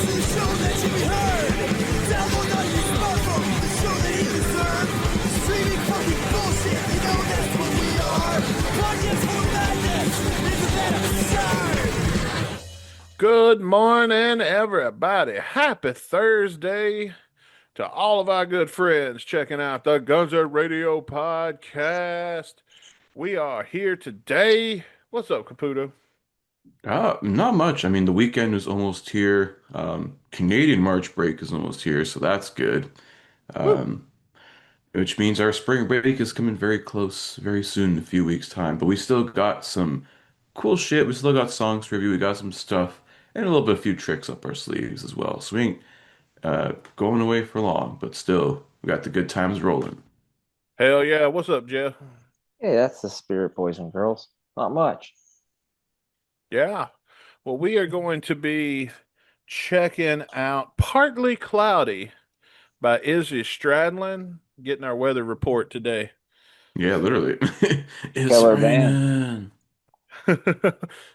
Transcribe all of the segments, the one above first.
to the show that should be heard. Download on your smartphone the show that you deserve. Streaming fucking bullshit, you know that's what we are. Podcast for madness, isn't that absurd? Good morning, everybody. Happy Thursday to all of our good friends checking out the Guns N' Radio podcast. We are here today. What's up, Caputo? Not much. I mean, the weekend is almost here. Canadian March break is almost here, so that's good. Woo. Um, which means our spring break is coming very close, very soon, in a few weeks' time. But we still got some cool shit. We still got songs to review. We got some stuff and a little bit, a few tricks up our sleeves as well. So we ain't going away for long, but still, we got the good times rolling. Hell yeah. What's up, Jeff? Hey, that's the spirit, boys and girls. Not much. Yeah. Well, we are going to be checking out Partly Cloudy by Izzy Stradlin, getting our weather report today. Yeah, literally. It's Killer band. raining.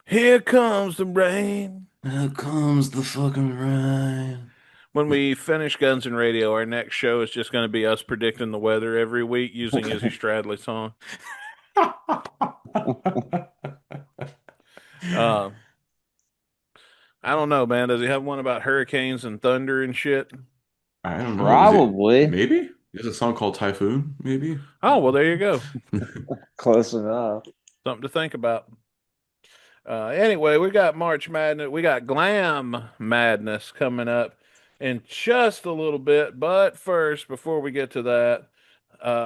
Here comes the rain. Here comes the fucking rain. When we finish Guns N' Radio, our next show is just going to be us predicting the weather every week using Izzy Stradlin song. I don't know, man. Does he have one about hurricanes and thunder and shit? I don't know. Probably. Maybe? There's a song called Typhoon, maybe? Oh, well, there you go. Close enough. Something to think about. Anyway, we got March Madness. We got Glam Madness coming up in just a little bit. But first, before we get to that,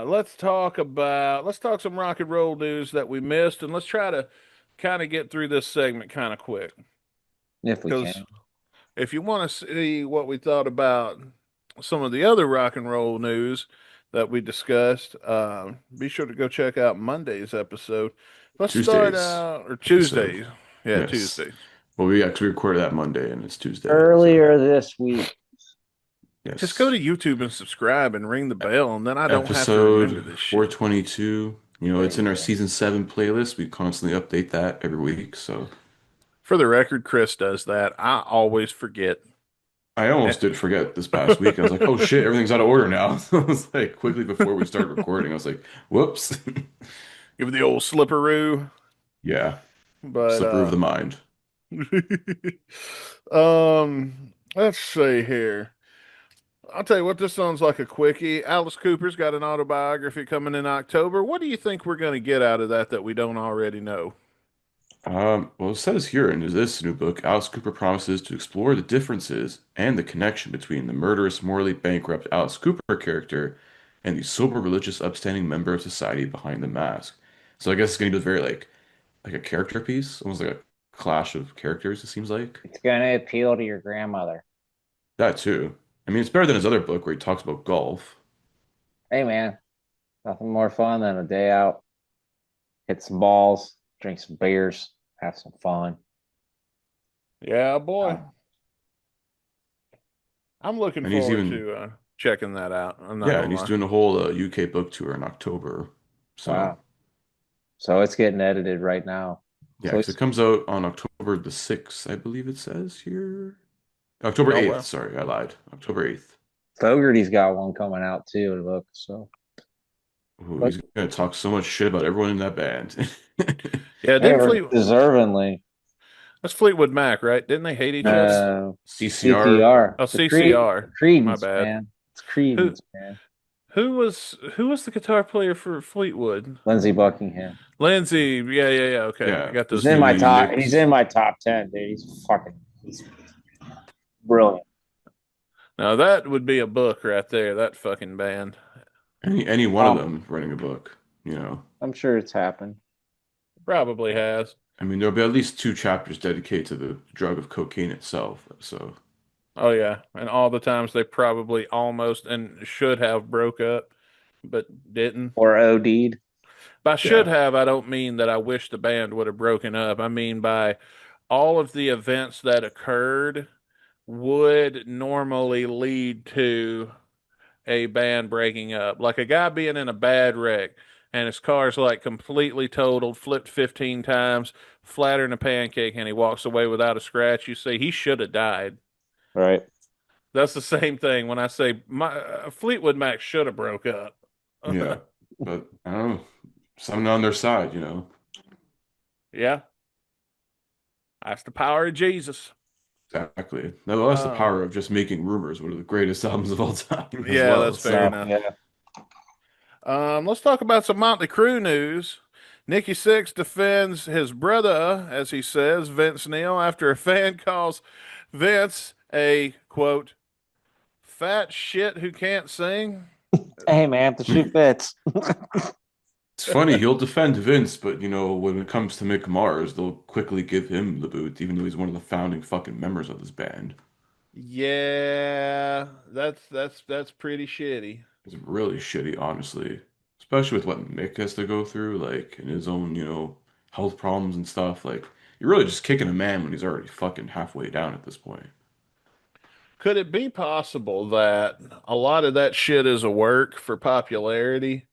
let's talk some rock and roll news that we missed, and let's try to kind of get through this segment kind of quick. If we Because can. if you want to see what we thought about some of the other rock and roll news that we discussed, be sure to go check out Monday's episode. Let's start Tuesday's out, or Tuesdays. Yeah, Yes. Tuesdays. Well, we actually recorded that Monday, and it's Tuesday. Earlier this week. Yes. Just go to YouTube and subscribe and ring the bell, and then I don't have to Episode remember this shit. 422. You know, it's in our Yeah. season 7 playlist. We constantly update that every week. So For the record, Chris does that. I always forget. I almost did forget this past week. I was like, oh shit, everything's out of order now. I was like, quickly before we started recording, I was like, whoops. Give it the old slipperoo. Yeah. But Slippery of the mind. let's see here. I'll tell you what, this sounds like a quickie. Alice Cooper's got an autobiography coming in October. What do you think we're going to get out of that we don't already know? Well, it says here in this new book, Alice Cooper promises to explore the differences and the connection between the murderous, morally bankrupt Alice Cooper character and the sober, religious, upstanding member of society behind the mask. So I guess it's going to be very like a character piece, almost like a clash of characters, it seems like. It's going to appeal to your grandmother. That too. I mean, it's better than his other book where he talks about golf. Hey, man. Nothing more fun than a day out. Hit some balls, drink some beers, have some fun. Yeah, boy. Oh. I'm looking And he's forward even- to checking that out. I'm not Yeah, gonna and he's lie. doing a whole UK book tour in October. So, Wow. So it's getting edited right now. yeah, So 'cause it comes out on October the 6th, I believe it says here. October Oh, 8th, wow. sorry, I lied. October 8th. Fogerty's got one coming out too to look. So Ooh, he's going to talk so much shit about everyone in that band. Yeah, deservingly. that's Fleetwood Mac, right? Didn't they hate each other? CCR. CCR. Oh, The CCR. Creedence, My bad. man. It's Creedence, man. Who was the guitar player for Fleetwood? Lindsey Buckingham. Lindsay. Yeah. Okay. Yeah. I got He's those. in my Stevie top. Nicks. He's in my top 10, dude. He's brilliant. Now that would be a book right there. That fucking band. Any one of them writing a book, you know. I'm sure it's happened. Probably has. I mean, there'll be at least 2 chapters dedicated to the drug of cocaine itself. So, Oh yeah, and all the times they probably almost and should have broke up, but didn't. Or OD'd. By should have, I don't mean that I wish the band would have broken up. I mean by all of the events that occurred would normally lead to a band breaking up. Like a guy being in a bad wreck and his car's like completely totaled, flipped 15 times, flatter than a pancake, and he walks away without a scratch. You say he should have died. Right. That's the same thing when I say my Fleetwood Mac should have broke up. Yeah, but I don't know. Something on their side, you know. Yeah, that's the power of Jesus. Exactly. Now, that's the Um, power of just making rumors. One of the greatest albums of all time, as yeah, well. that's fair So No, enough. yeah. Let's talk about some Motley Crue news. Nikki Sixx defends his brother, as he says, Vince Neil, after a fan calls Vince a quote fat shit who can't sing. Hey man, the shoe fits. it's funny. He'll defend Vince, but you know, when it comes to Mick Mars, they'll quickly give him the boot, even though he's one of the founding fucking members of this band. Yeah, that's pretty shitty. It's really shitty, honestly. Especially with what Mick has to go through, like, in his own, you know, health problems and stuff. Like, you're really just kicking a man when he's already fucking halfway down at this point. Could it be possible that a lot of that shit is a work for popularity?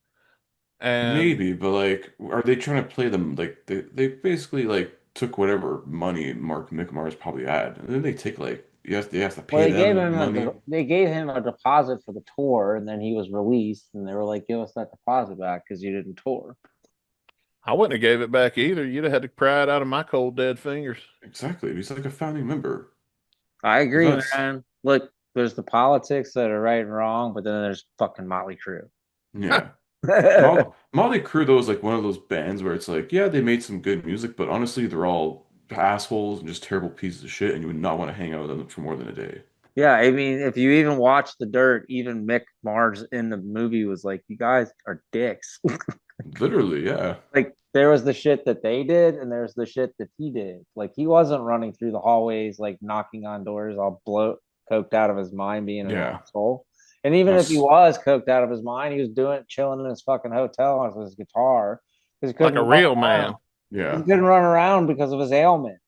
And Maybe, but like, are they trying to play them like they basically like took whatever money Mick Mars probably had, and then they take like you have to Well, pay them money. they gave him a deposit for the tour, and then he was released, and they were like, "Give us that deposit back because you didn't tour." I wouldn't have gave it back either. You'd have had to pry it out of my cold dead fingers. Exactly, he's like a founding member. I It's agree, nuts. man. Look, there's the politics that are right and wrong, but then there's fucking Motley Crue. Yeah, Yeah, Motley Crue though is like one of those bands where it's like, yeah, they made some good music, but honestly, they're all assholes and just terrible pieces of shit, and you would not want to hang out with them for more than a day. I mean, if you even watch The Dirt, even Mick Mars in the movie was like, "You guys are dicks." Literally, yeah, Like there was the shit that they did, and there's the shit that he did. Like he wasn't running through the hallways, like knocking on doors, all coked out of his mind, being an yeah. asshole. And even if he That's was coked out of his mind, he was doing it, chilling in his fucking hotel on his guitar because he Like couldn't a run real around. man. He yeah, couldn't run around because of his ailment.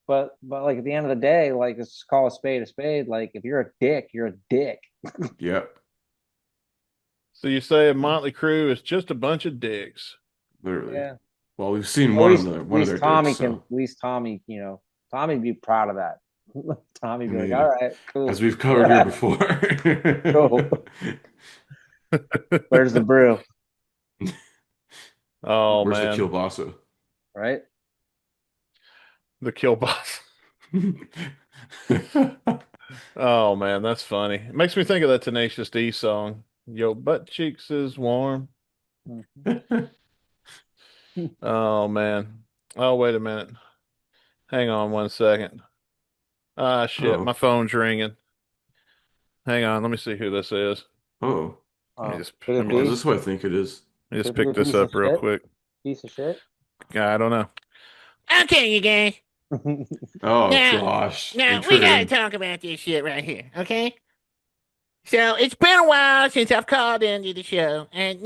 But like at the end of the day, like let's just call a spade a spade. Like if you're a dick, you're a dick. yeah. So you say Motley Crue is just a bunch of dicks. Literally. Yeah. Well, we've seen At least at one of least their dicks, Tommy can so at least Tommy, Tommy'd be proud of that. Tommy'd I be like, all mean, right, as cool. we've covered here before. Cool. Where's the brew? Oh Where's the man, kielbasa? Right? the kill boss. Oh man, that's funny. It makes me think of that Tenacious D song. Your butt cheeks is warm. Oh man. Oh wait a minute. Hang on one second. Ah shit, my Oh, phone's ringing. Hang on, let me see who this is. oh. Could Let it me Well, is be? this who I think it is? just Could it be pick a this piece of up real shit? quick. Piece of shit? I don't know. Okay, you guys. Oh Now, gosh, now we gotta return. talk about this shit right here, okay? So it's been a while since I've called into the show, and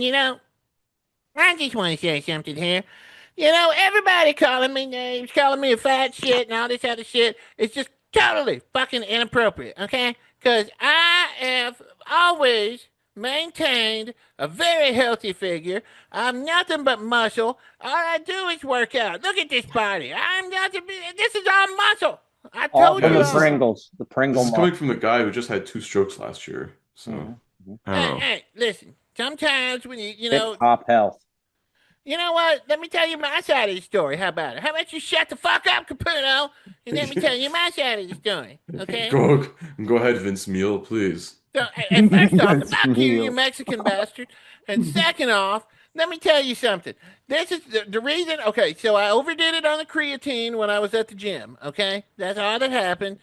I just want to say something here. Everybody calling me names, calling me a fat shit, and all this other shit. It's just totally fucking inappropriate, okay? Because I have always maintained a very healthy figure. I'm nothing but muscle. All I do is work out. Look at this body. I'm nothing. This is all muscle. I All told from Yeah, you the this is all. Pringles. The this Pringle is coming muscle. from the guy who just had 2 strokes last year. So Mhm. I don't Hey, know. hey, listen. Sometimes when Hip hop health. you know what? Let me tell you my side of the story. How about it? How about you shut the fuck up, Caputo, and let me tell you my side of the story, okay? Go go ahead, Vince Neil, please. So, first off, That's fuck you, you meal. Mexican bastard. And second off, let me tell you something. This is the reason. Okay, so I overdid it on the creatine when I was at the gym. Okay, that's all that happened.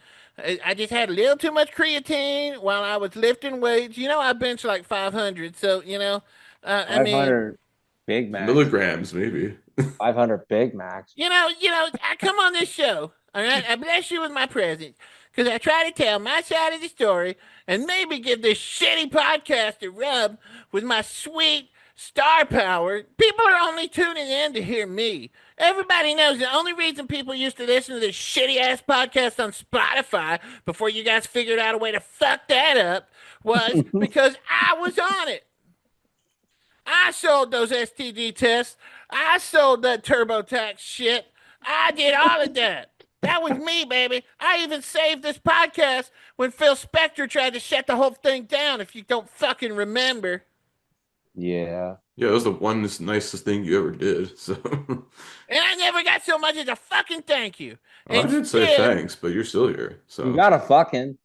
I just had a little too much creatine while I was lifting weights. I bench like 500. So, I mean, 500 Big Macs. Milligrams, maybe. 500 Big Macs. I come on this show, all right? I bless you with my presence because I try to tell my side of the story and maybe give this shitty podcast a rub with my sweet star power. People are only tuning in to hear me. Everybody knows the only reason people used to listen to this shitty ass podcast on Spotify before you guys figured out a way to fuck that up was because I was on it. I sold those STD tests. I sold that TurboTax shit. I did all of that. That was me, baby. I even saved this podcast when Phil Spector tried to shut the whole thing down, if you don't fucking remember. Yeah. Yeah, that was the one nicest thing you ever did. So And I never got so much as a fucking thank you. I did say Instead, thanks, but you're still here. You So got to fucking.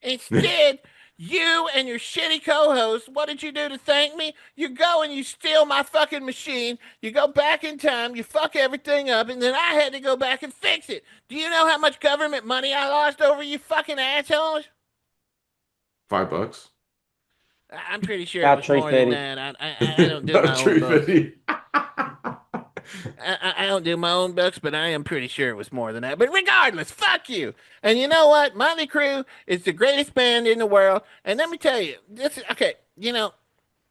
Instead, you and your shitty co-host, what did you do to thank me? You go and you steal my fucking machine. You go back in time, you fuck everything up, and then I had to go back and fix it. Do you know how much government money I lost over you fucking assholes? $5. I'm pretty sure it About was more than 350. that. I don't do my About own books. 350. I don't do my own books, but I am pretty sure it was more than that. But regardless, fuck you. And you know what? Motley Crue is the greatest band in the world. And let me tell you, this is okay.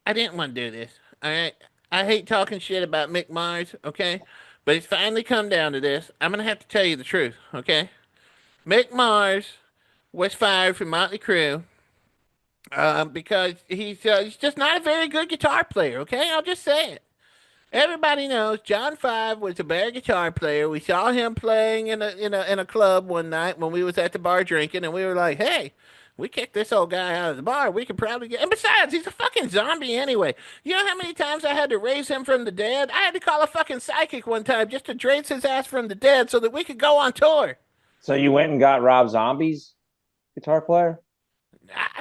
I didn't want to do this. All right. I hate talking shit about Mick Mars. Okay. But it's finally come down to this. I'm gonna have to tell you the truth. Okay. Mick Mars was fired from Motley Crue because he's just not a very good guitar player. Okay. I'll just say it. Everybody knows John Five was a bad guitar player. We saw him playing in a club one night when we was at the bar drinking, and we were like, "Hey, we kicked this old guy out of the bar. We could probably get." And besides, he's a fucking zombie anyway. You know how many times I had to raise him from the dead? I had to call a fucking psychic one time just to raise his ass from the dead so that we could go on tour. So you went and got Rob Zombie's guitar player?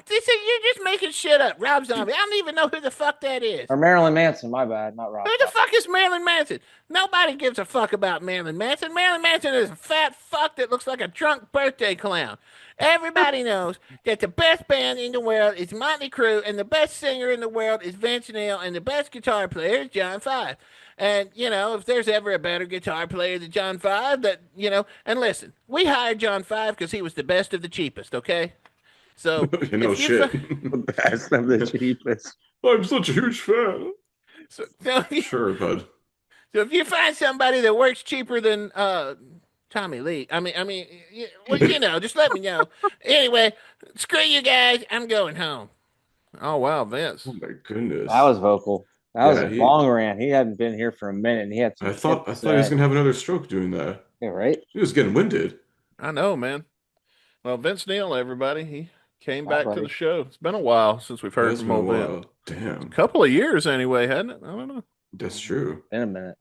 They said you're just making shit up, Rob Zombie. I don't even know who the fuck that is. Or Marilyn Manson, my bad, not Rob Who the Zombie. fuck is Marilyn Manson? Nobody gives a fuck about Marilyn Manson. Marilyn Manson is a fat fuck that looks like a drunk birthday clown. Everybody knows that the best band in the world is Motley Crue, and the best singer in the world is Vince Neil, and the best guitar player is John Five. And, if there's ever a better guitar player than John Five, and listen, we hired John Five because he was the best of the cheapest, okay? So, No if you shit. Best of the cheapest. I'm such a huge fan. so, Sure, bud. So if you find somebody that works cheaper than Tommy Lee, just let me know. Anyway, screw you guys. I'm going home. Oh wow, Vince. Oh my goodness. That was vocal. That was Yeah, a long rant. He hadn't been here for a minute, and he had some I shit thought to I thought he was say. gonna have another stroke doing that. Yeah, right? He was getting winded. I know, man. Well, Vince Neil, everybody, he came Hi, back to buddy. the show. It's been a while since we've heard That's from been a old Vince. while. Damn. A couple of years anyway, hadn't it? I don't know. That's true. In a minute.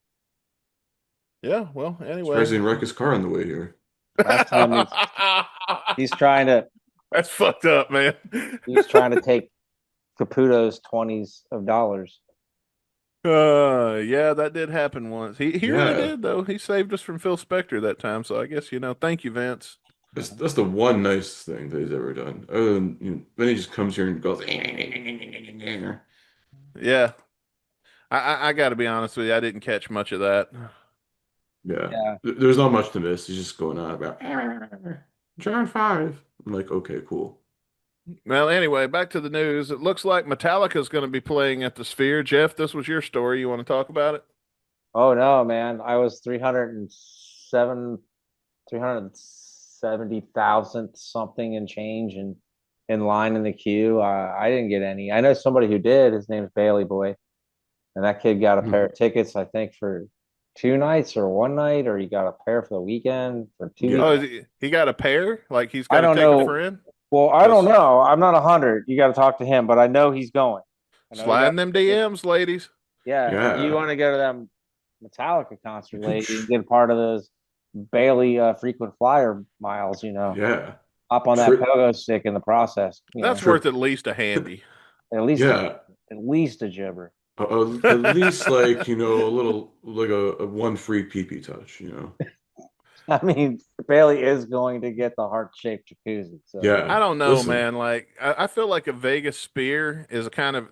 Yeah. Well, anyway. Surprised he didn't wreck his car on the way here. Last time he's trying to That's fucked up, man. take Caputo's 20s of dollars. Yeah, that did happen once. He really Yeah. did though. He saved us from Phil Spector that time. So I guess thank you, Vince. That's the one nice thing that he's ever done. Other than then he just comes here and goes. Yeah, I got to be honest with you. I didn't catch much of that. Yeah. There's not much to miss. He's just going on about John 5. I'm like, okay, cool. Well, anyway, back to the news. It looks like Metallica's going to be playing at the Sphere. Jeff, this was your story. You want to talk about it? Oh no, man. I was 370,000 something and change and in line in the queue. I didn't get any. I know somebody who did. His name's Bailey Boy. And that kid got a pair of tickets, I think, for 2 nights or 1 night, or he got a pair for the weekend for 2 Yeah. Oh, weeks. he got a pair? Like he's I got to don't take know. a friend? Well, I don't know. I'm not 100. You got to talk to him, but I know he's going. I know he Slide got in them tickets. DMs, ladies. Yeah. Yeah. If you want to go to that Metallica concert, lady, and get part of those Bailey frequent flyer miles, Yeah. hop on that Tri- pogo stick in the process. That's Sure. worth at least a handy. At least Yeah. at least a gibber. At least a little like a one free pee touch, I mean, Bailey is going to get the heart-shaped jacuzzi. So Yeah. I don't know, Listen. man. Like I feel like the Vegas Sphere is kind of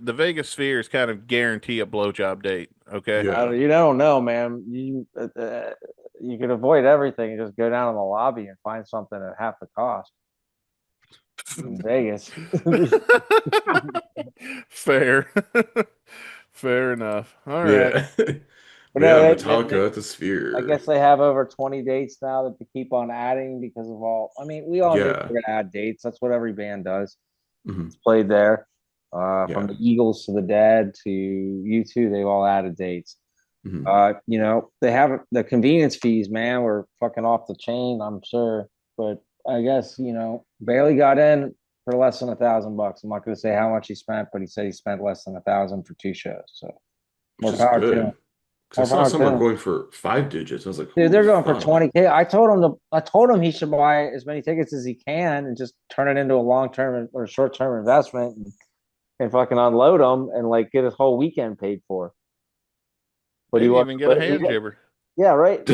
guarantee a blowjob date. Okay. Yeah. you don't know, man. You could avoid everything and just go down in the lobby and find something at half the cost in Vegas. Fair. Fair enough. All right. Yeah. But Yeah, no, Metallica at the Sphere. I guess they have over 20 dates now that they keep on adding because of all. I mean, we all knew Yeah. they were gonna add dates. That's what every band does. Mhm. It's played there. Yeah. From the Eagles to the Dead to U2, they've all added dates. Mhm. They have the convenience fees, man, were fucking off the chain, I'm sure. But I guess, Bailey got in for less than $1,000. I'm not going to say how much he spent, but he said he spent less than 1,000 for 2 shows. So Which more is power to him. good. Because I More saw power to some are him. going for 5 digits. I was like, Dude, holy they're going for fuck. 20K. I told him he should buy as many tickets as he can and just turn it into a long-term or short-term investment and fucking unload them and like get his whole weekend paid for. But he Maybe wants, even get a but hand jibber. yeah, right.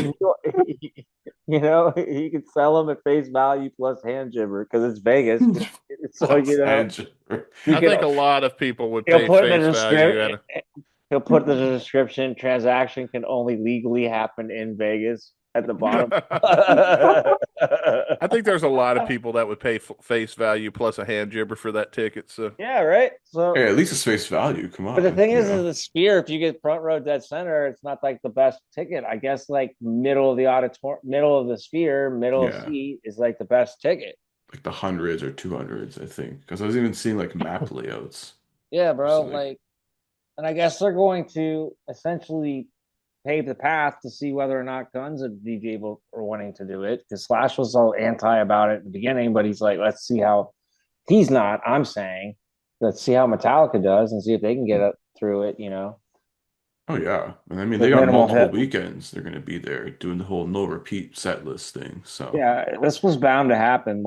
He could sell them at face value plus hand jibber because it's Vegas. So Plus hand. he I could think a lot of people would he'll pay put in the face value description. at a. He'll put the description. Transaction can only legally happen in Vegas at the bottom. I think there's a lot of people that would pay face value plus a hand jibber for that ticket. So Yeah, right. So, Hey, at least it's face value. Come but the on. thing is the Sphere. If you get front row dead center, it's not like the best ticket. I guess like middle of the auditorium, middle of the Sphere, middle of Yeah. seat is like the best ticket. Like the hundreds or 200s, I think. Because I was even seeing like map layouts. Yeah, So bro. like, And I guess they're going to essentially pave the path to see whether or not Guns would be able or wanting to do it. Because Slash was so anti about it in the beginning, but he's like, let's see how he's not. I'm saying, let's see how Metallica does and see if they can get it through it, oh yeah. And I mean, they with got minimal multiple hit. weekends. They're going to be there doing the whole no repeat set list thing. So Yeah, this was bound to happen.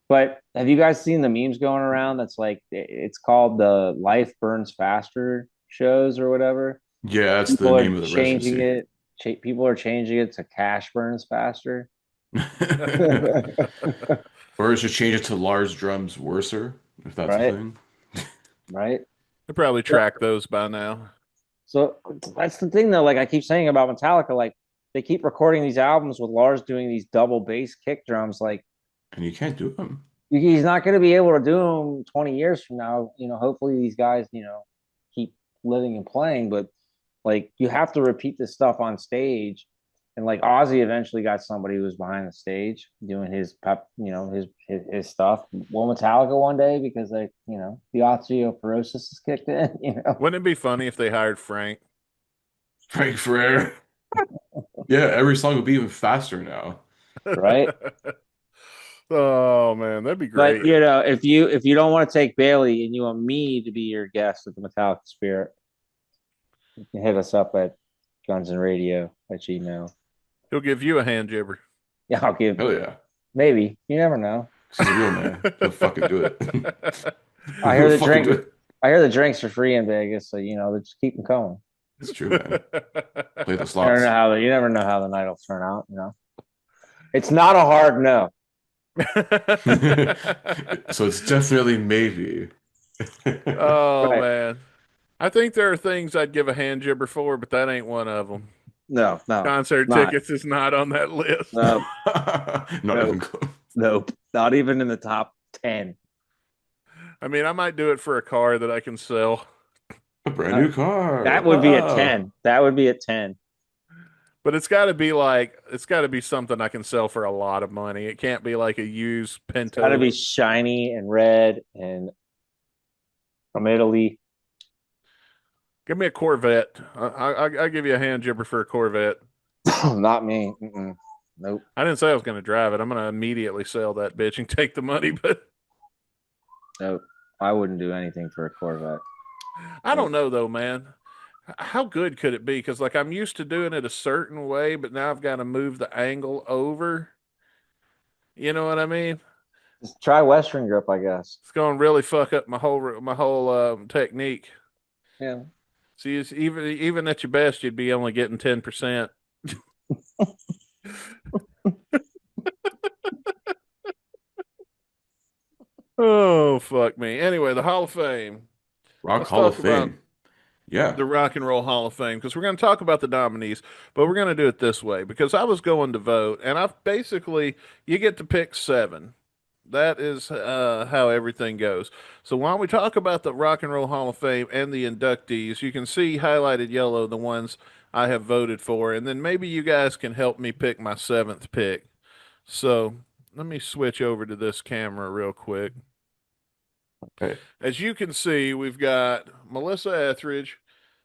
But have you guys seen the memes going around? That's like it's called the Life Burns Faster shows or whatever. yeah, that's the People name are of the changing residency. it. People are changing it to Cash Burns Faster. Or just change it to Lars Drums Worser, if that's a Right, thing. right. they probably So, track those by now. so that's the thing though. Like I keep saying about Metallica, like they keep recording these albums with Lars doing these double bass kick drums. Like And you can't do them. he's not going to be able to do them 20 years from now. Hopefully these guys, keep living and playing, but like you have to repeat this stuff on stage. And like Ozzy eventually got somebody who was behind the stage doing his pep, his stuff. Will Metallica one day because the osteoporosis is kicked in. Wouldn't it be funny if they hired Frank? Frank Ferrer. Yeah, every song would be even faster now. Right? Oh man, that'd be But great. if you don't want to take Bailey and you want me to be your guest at the Metallica Spirit, you can hit us up at Guns and Radio at Gmail. He'll give you a hand jibber. Yeah, I'll give Hell yeah. maybe. You never know. 'Cause he's a real man. He'll fucking do it. I hear He'll the fucking do drink. it. I hear the drinks are free in Vegas, so they just keep them coming. It's true, man. Play the You never know slots. you never know how the night will turn out. It's not a hard no. So it's definitely maybe. Oh Right. man. I think there are things I'd give a hand jibber for, but that ain't one of them. No, no, Concert not. tickets is not on that list. No, Not no, even close. nope. Not even in the top 10. I mean, I might do it for a car that I can sell, A brand new car. That would be a Wow. 10. That would be a 10. but it's got to be something I can sell for a lot of money. It can't be like a used It's got to Pinto. be shiny and red and from Italy. Give me a Corvette. I'll give you a hand jibber for a Corvette. Not me. Mm-mm. Nope. I didn't say I was going to drive it. I'm going to immediately sell that bitch and take the money, but Nope. I wouldn't do anything for a Corvette. I don't know though, man. How good could it be? Because like I'm used to doing it a certain way, but now I've got to move the angle over. You know what I mean? Just try Western grip, I guess. It's going to really fuck up my whole technique. Yeah. See, it's even at your best, you'd be only getting 10%. Oh fuck me. Anyway, the Hall of Fame. Rock Let's Hall of talk about Fame. Yeah. the Rock and Roll Hall of Fame because we're going to talk about the nominees, but we're going to do it this way because I was going to vote, and I've basically you get to pick seven. That is how everything goes. So why don't we talk about the Rock and Roll Hall of Fame and the inductees? You can see highlighted yellow the ones I have voted for, and then maybe you guys can help me pick my seventh pick. So let me switch over to this camera real quick. Okay. As you can see, we've got Melissa Etheridge,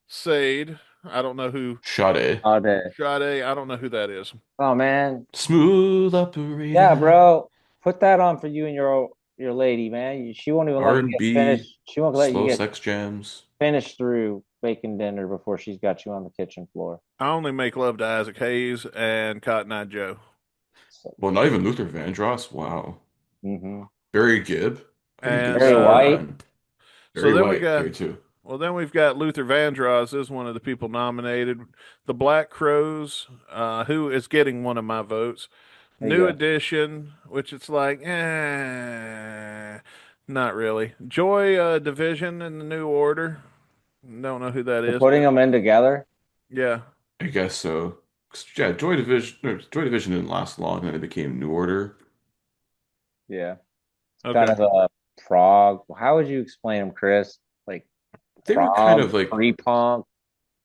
Sade, I don't know who. Sade. All day. Sade, I don't know who that is. Oh man, Smooth yeah, operator. bro. Put that on for you and your lady, man. She won't even let you get R&B. finished. She won't let you Slow get sex jams. finished through making dinner before she's got you on the kitchen floor. I only make love to Isaac Hayes and Cotton Eye Joe. So, Well, not even Luther Vandross. Wow. hmm Barry Gibb. I can dig And Very some Barry, white. man. so Barry then we White. got Okay, too. Well, then we've got Luther Vandross is one of the people nominated. The Black Crows, who is getting one of my votes. There you New go. Edition, which it's like, not really. Joy Division in the New Order. Don't know who that You're is. putting them in together. Yeah. I guess so. 'Cause, yeah, Joy Division. No, Joy Division didn't last long, and then it became New Order. Yeah. Kind Okay. of a prog. How would you explain them, Chris? Like They were kind prog, of like, pre-punk,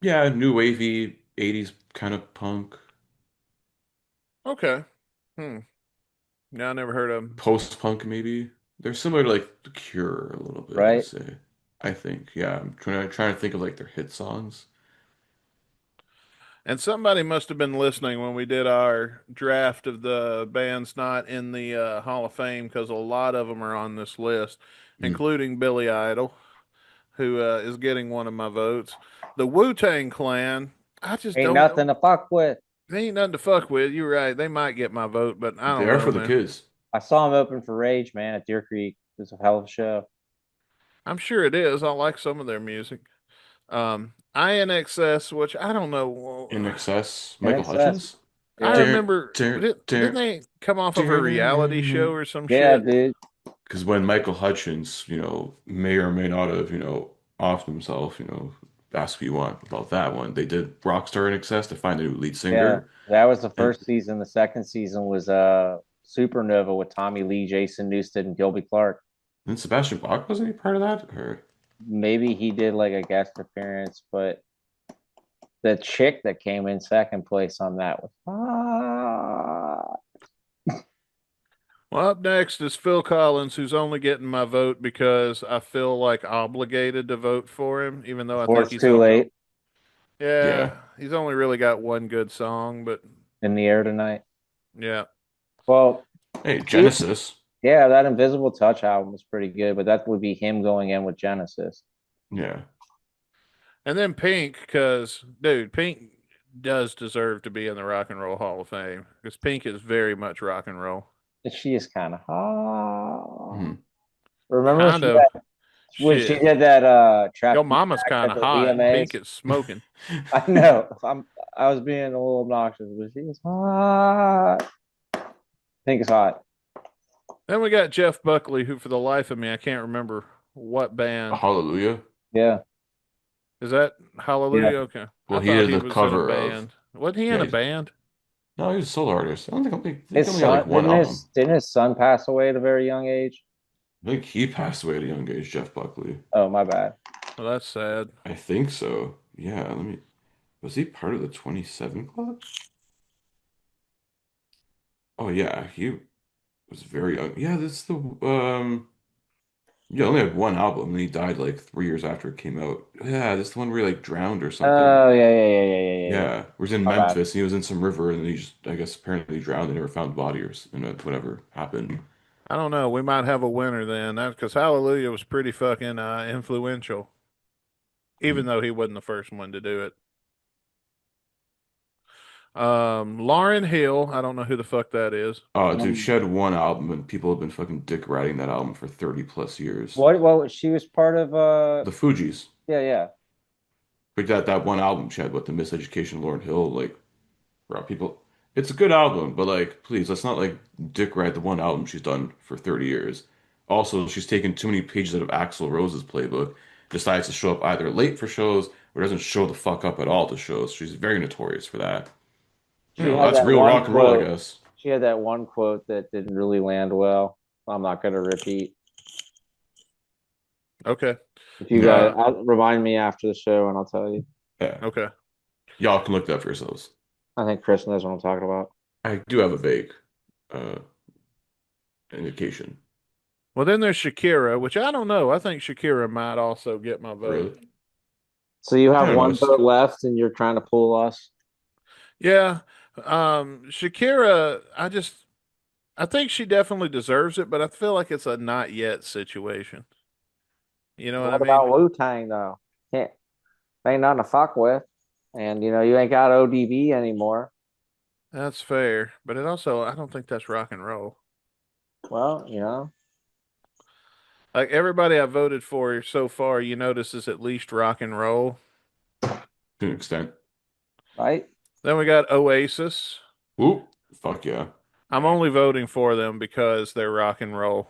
yeah, new wavy 80s kind of punk, Okay. Hmm. Yeah, I never heard of 'em. post-punk maybe. They're similar to like The Cure a little bit, I would right? say. I think. Yeah, I'm trying to think of like their hit songs. And somebody must have been listening when we did our draft of the bands not in the Hall of Fame because a lot of them are on this list, Mm. including Billy Idol, who is getting one of my votes. The Wu Tang Clan, I just Ain't don't nothing know. to fuck with. They ain't nothing to fuck with. You're right. They might get my vote, but I They don't are know, for the man. kids. I saw him open for Rage, man, at Deer Creek. It was a hell of a show. I'm sure it is. I like some of their music. INXS, which I don't In know. Excess, In Michael excess. Hutchins. I Yeah. remember, didn't they come off of a reality show or some Yeah, shit? dude. Because when Michael Hutchins, may or may not have, offed himself, ask what you want about that one. They did Rockstar in Excess to find a new lead Yeah. singer. That was the And first season. The second season was Supernova with Tommy Lee, Jason Newsted, and Gilby Clarke. then Sebastian Bach wasn't he part of that? Or Maybe he did like a guest appearance, but the chick that came in second place on that was Well, up next is Phil Collins, who's only getting my vote because I feel like obligated to vote for him, even though I before think it's too late yeah. he's only really got one good song, but in the air tonight. yeah. Well, Hey, he, Genesis. yeah, that Invisible Touch album was pretty good, but that would be him going in with Genesis. Yeah. And then Pink, because, dude, Pink does deserve to be in the Rock and Roll Hall of Fame because Pink is very much rock and roll. And she is kind of hot. Mhm. Remember Kind of when she shit. did that Yo, trap Keith mama's act kind at of the hot, and Pink VMAs? is smoking. I know. I was being a little obnoxious, but she is hot. Pink is hot. Then we got Jeff Buckley, who for the life of me, I can't remember what band. Hallelujah. Yeah. Is that Yeah. Hallelujah? Okay. Well, I he thought did he the was in a cover of, band. Wasn't he in yeah, a band? no, he's a solo artist. I think he His only had like son one album. didn't his son pass away at a very young age? I think he passed away at a young age, Jeff Buckley. Oh, my bad. Well, that's sad. I think so. Yeah, was he part of the 27 Club? Oh yeah, he was very young. Yeah, that's yeah, only had one album and he died like 3 years after it came out. Yeah, that's the one where he like drowned or something. Oh, yeah. Yeah, was in My bad. Memphis and he was in some river and he just, I guess, apparently drowned and never found the body whatever happened. I don't know. We might have a winner then. That's because Hallelujah was pretty fucking influential, even though he wasn't the first one to do it. Lauryn Hill, I don't know who the fuck that is. Oh, dude, she had one album and people have been fucking dick riding that album for 30 plus years. What? Well, she was part of The Fugees. yeah. But that one album she had with the Miseducation of Lauryn Hill, like, bro, people, it's a good album, but like, please, let's not like dick ride the one album she's done for 30 years. Also, she's taken too many pages out of Axl Rose's playbook, decides to show up either late for shows or doesn't show the fuck up at all to shows. She's very notorious for that. She had That's that real one rock and roll, I quote. guess. She had that one quote that didn't really land well. I'm not going to repeat. Okay. If you guys Uh, remind me after the show, and I'll tell you. Yeah. okay. Y'all can look that for yourselves. I think Chris knows what I'm talking about. I do have a vague uh indication. Well, then there's Shakira, which I don't know. I think Shakira might also get my vote. Really? So you I have don't know. one vote left, and you're trying to pull us. Yeah. Shakira, I think she definitely deserves it, but I feel like it's a not yet situation. You know what I What about mean? Wu Tang though? Can't ain't nothing to fuck with, and you ain't got ODB anymore. That's fair, but I don't think that's rock and roll. Well, Like everybody I voted for so far, you notice is at least rock and roll. To an extent. right? Then we got Oasis. Ooh, fuck yeah. I'm only voting for them because they're rock and roll.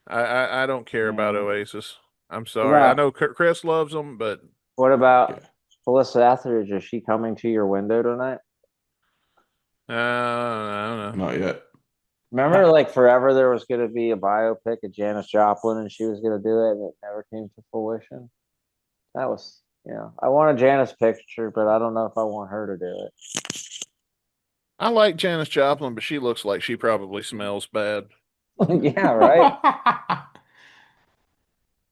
I don't care about Mm. Oasis. I'm What sorry. I about know Chris loves them, but what about Yeah. Melissa Etheridge? Is she coming to your window tonight? I don't know. Not yet. Remember, like forever, there was going to be a biopic of Janis Joplin, and she was going to do it, and it never came to fruition. That was, I want a Janis picture, but I don't know if I want her to do I like Janis Joplin, but she looks like she probably smells bad. it. Yeah, right.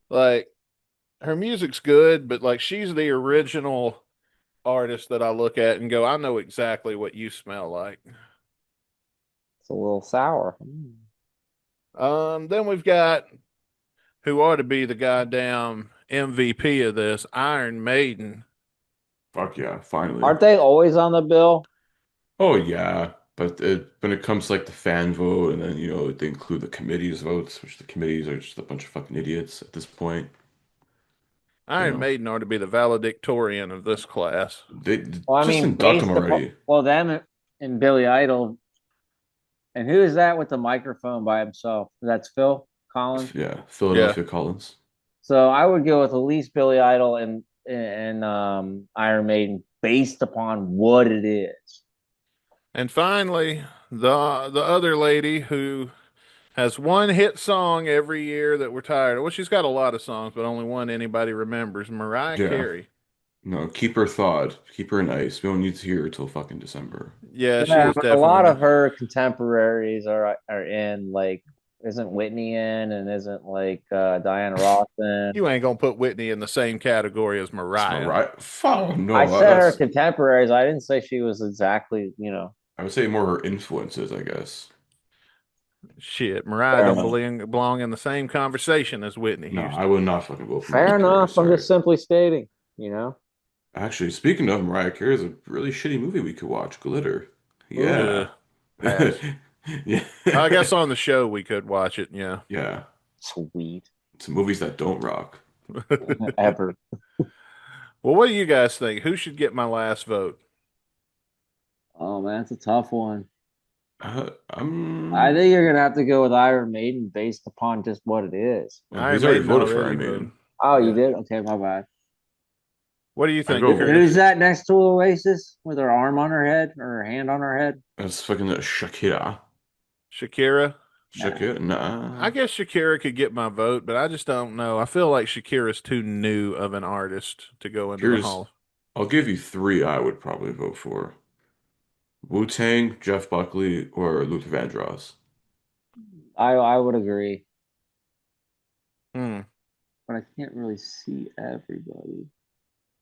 Like her music's good, but like she's the original artist that I look at and go, I know exactly what you smell like. It's a little sour. Then we've got who ought to be the goddamn MVP of this, Iron Maiden. Fuck yeah, finally. Aren't they always on the bill? Oh yeah, but when it comes to like the fan vote, and then they include the committee's votes, which the committees are just a bunch of fucking idiots at this point. You Iron know, Maiden ought to be the valedictorian of this class. they Well, I just mean, induct them based upon already. them and Billy Idol, and who is that with the microphone by himself? That's Phil Collins. Yeah, Yeah. Philadelphia Collins. So I would go with at least Billy Idol and Iron Maiden based upon what it is. And finally, the other lady who has one hit song every year that we're tired of. Well, she's got a lot of songs, but only one anybody remembers, Mariah Yeah, Carey. no, keep her thawed, keep her nice. We don't need to hear her till fucking December. Yeah, she Yeah, is but a lot definitely. of her contemporaries are in like isn't Whitney in and isn't like Diana Ross in. You ain't gonna put Whitney in the same category as It's Mariah. Mariah. Oh I no, said her that's contemporaries. I didn't say she was exactly, I would say more her influences, I guess. Shit, Mariah fair don't enough. belong in the same conversation as Whitney No, I Houston. would not fucking vote for Fair Mariah Carey. enough. I'm Sorry. just simply stating, you know. Actually, speaking of Mariah Carey, there's a really shitty movie we could watch, Glitter. Ooh, Uh, Yeah. pass. Yeah. I guess on the show we could watch it. Yeah. Yeah. Sweet. Some movies that don't rock. Ever. Well, what do you guys think? Who should get my last vote? Oh man, it's a tough one. I I'm. think you're gonna have to go with Iron Maiden based upon just what it is. Well, Iron he's already Maiden voted for already Iron voted. Maiden. Oh, you Yeah. did? Okay, my bad. What do you I think, go. Who's Curtis? that next to Oasis with her arm on her head or her hand on her head? That's fucking Shakira. Shakira? Nah. Shakira? I Nah. guess Shakira could get my vote, but I just don't know. I feel like Shakira's too new of an artist to go into the Here's. hall. I'll give you three I would probably vote for. Wu-Tang, Jeff Buckley, or Luther Vandross. I would agree, Hmm. but I can't really see everybody.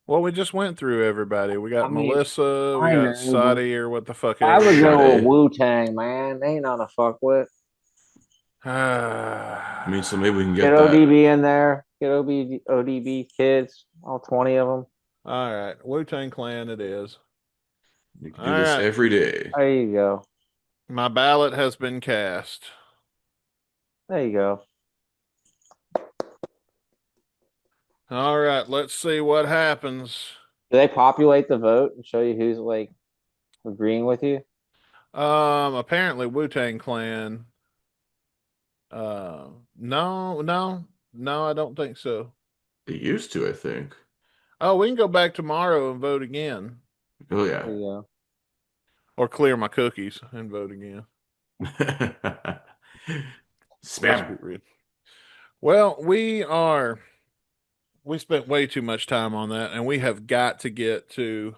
Well, we just went through everybody. We got I mean, Melissa, we I got know, but Sadi, or what the fuck I ever would her name go with Sade. Wu Tang, man. They ain't nothing to fuck with. I mean, so maybe we can Get get that. ODB in there. Get ODB kids, all 20 of them. All right, Wu-Tang Clan it is. You can All do this right, every day. There you go. my ballot has been cast. There you go. All right, let's see what happens. Do they populate the vote and show you who's like agreeing with you? Apparently Wu-Tang Clan. No, no, no, I don't think so. They used to, I think. Oh, we can go back tomorrow and vote again, Oh There yeah. you go. or clear my cookies and vote again. Let's Spam. get rid. Well, we spent way too much time on that, and we have got to get to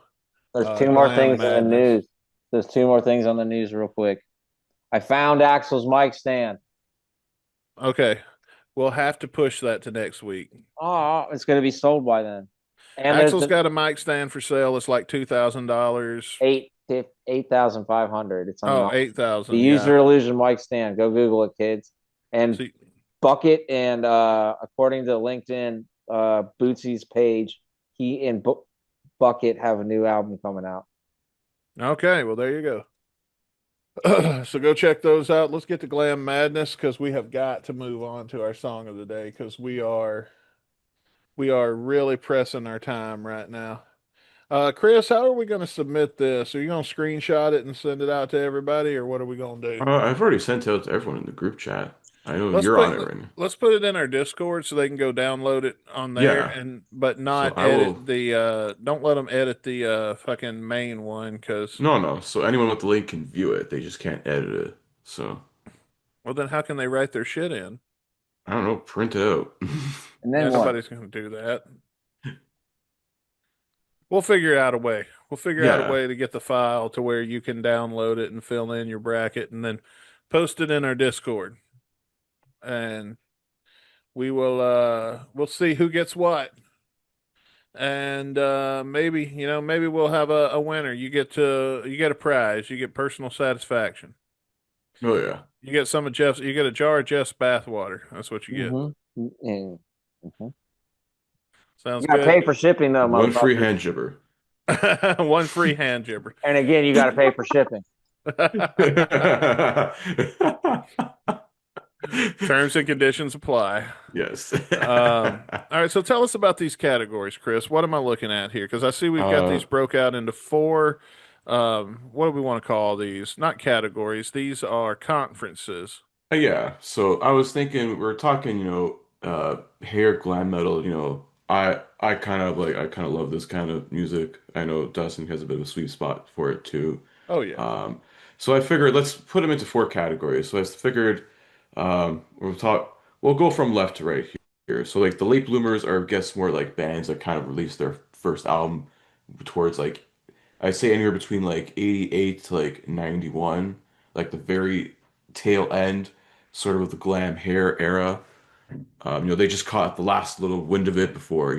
There's two more Glam things in the Madness. news. There's two more things on the news, real quick. I found Axel's mic stand. Okay. We'll have to push that to next week. Oh, it's going to be sold by then. And there's Axel's the got a mic stand for sale. It's like $2,000. 8,500. It's on Oh, the 8,000. Yeah. User Illusion mic stand. Go Google it, kids. And See, Bucket and according to LinkedIn, Bootsy's page, he and Bucket have a new album coming out. okay. Well, there you go. So go check those out. Let's get to Glam Madness because we have got to move on to our song of the day because we are really pressing our time right now. Chris, how are we going to submit this? Are you going to screenshot it and send it out to everybody, or what are we going to do? I've already sent it out to everyone in the group chat. I know Let's you're on it put right now. let's put it in our Discord so they can go download it on there Yeah. and but So not I will. edit the don't let them edit the fucking main one because No, no. So anyone with the link can view it. They just can't edit it. So well then how can they write their shit in? I don't know. Print it out. And Yeah, then what? nobody's going to do that. We'll figure out a way. We'll figure out a Yeah. way to get the file to where you can download it and fill in your bracket and then post it in our Discord. And we'll see who gets what. And maybe, maybe we'll have a winner. You get a prize. You get personal satisfaction. Oh yeah. You get a jar of Jeff's bathwater. That's what you get. Mm-hmm. And, mhm. Sounds You got to pay good. for shipping, though, One free motherfuckers. hand jibber. One free hand jibber. And again, you got to pay for shipping. Terms and conditions apply. Yes. All right, so tell us about these categories, Chris. What am I looking at here? Because I see we've got Uh, these broke out into four. What do we want to call these? Not categories. These are conferences. yeah. So I was thinking we're talking, hair glam metal, I kind of love this kind of music. I know Dustin has a bit of a sweet spot for it too. Oh yeah. Um, so I figured let's put them into four categories. So I figured we'll go from left to right here. So like the late bloomers are I guess more like bands that kind of released their first album towards like I'd say anywhere between like 88 to like 91, like the very tail end, sort of the glam hair era. They just caught the last little wind of it before,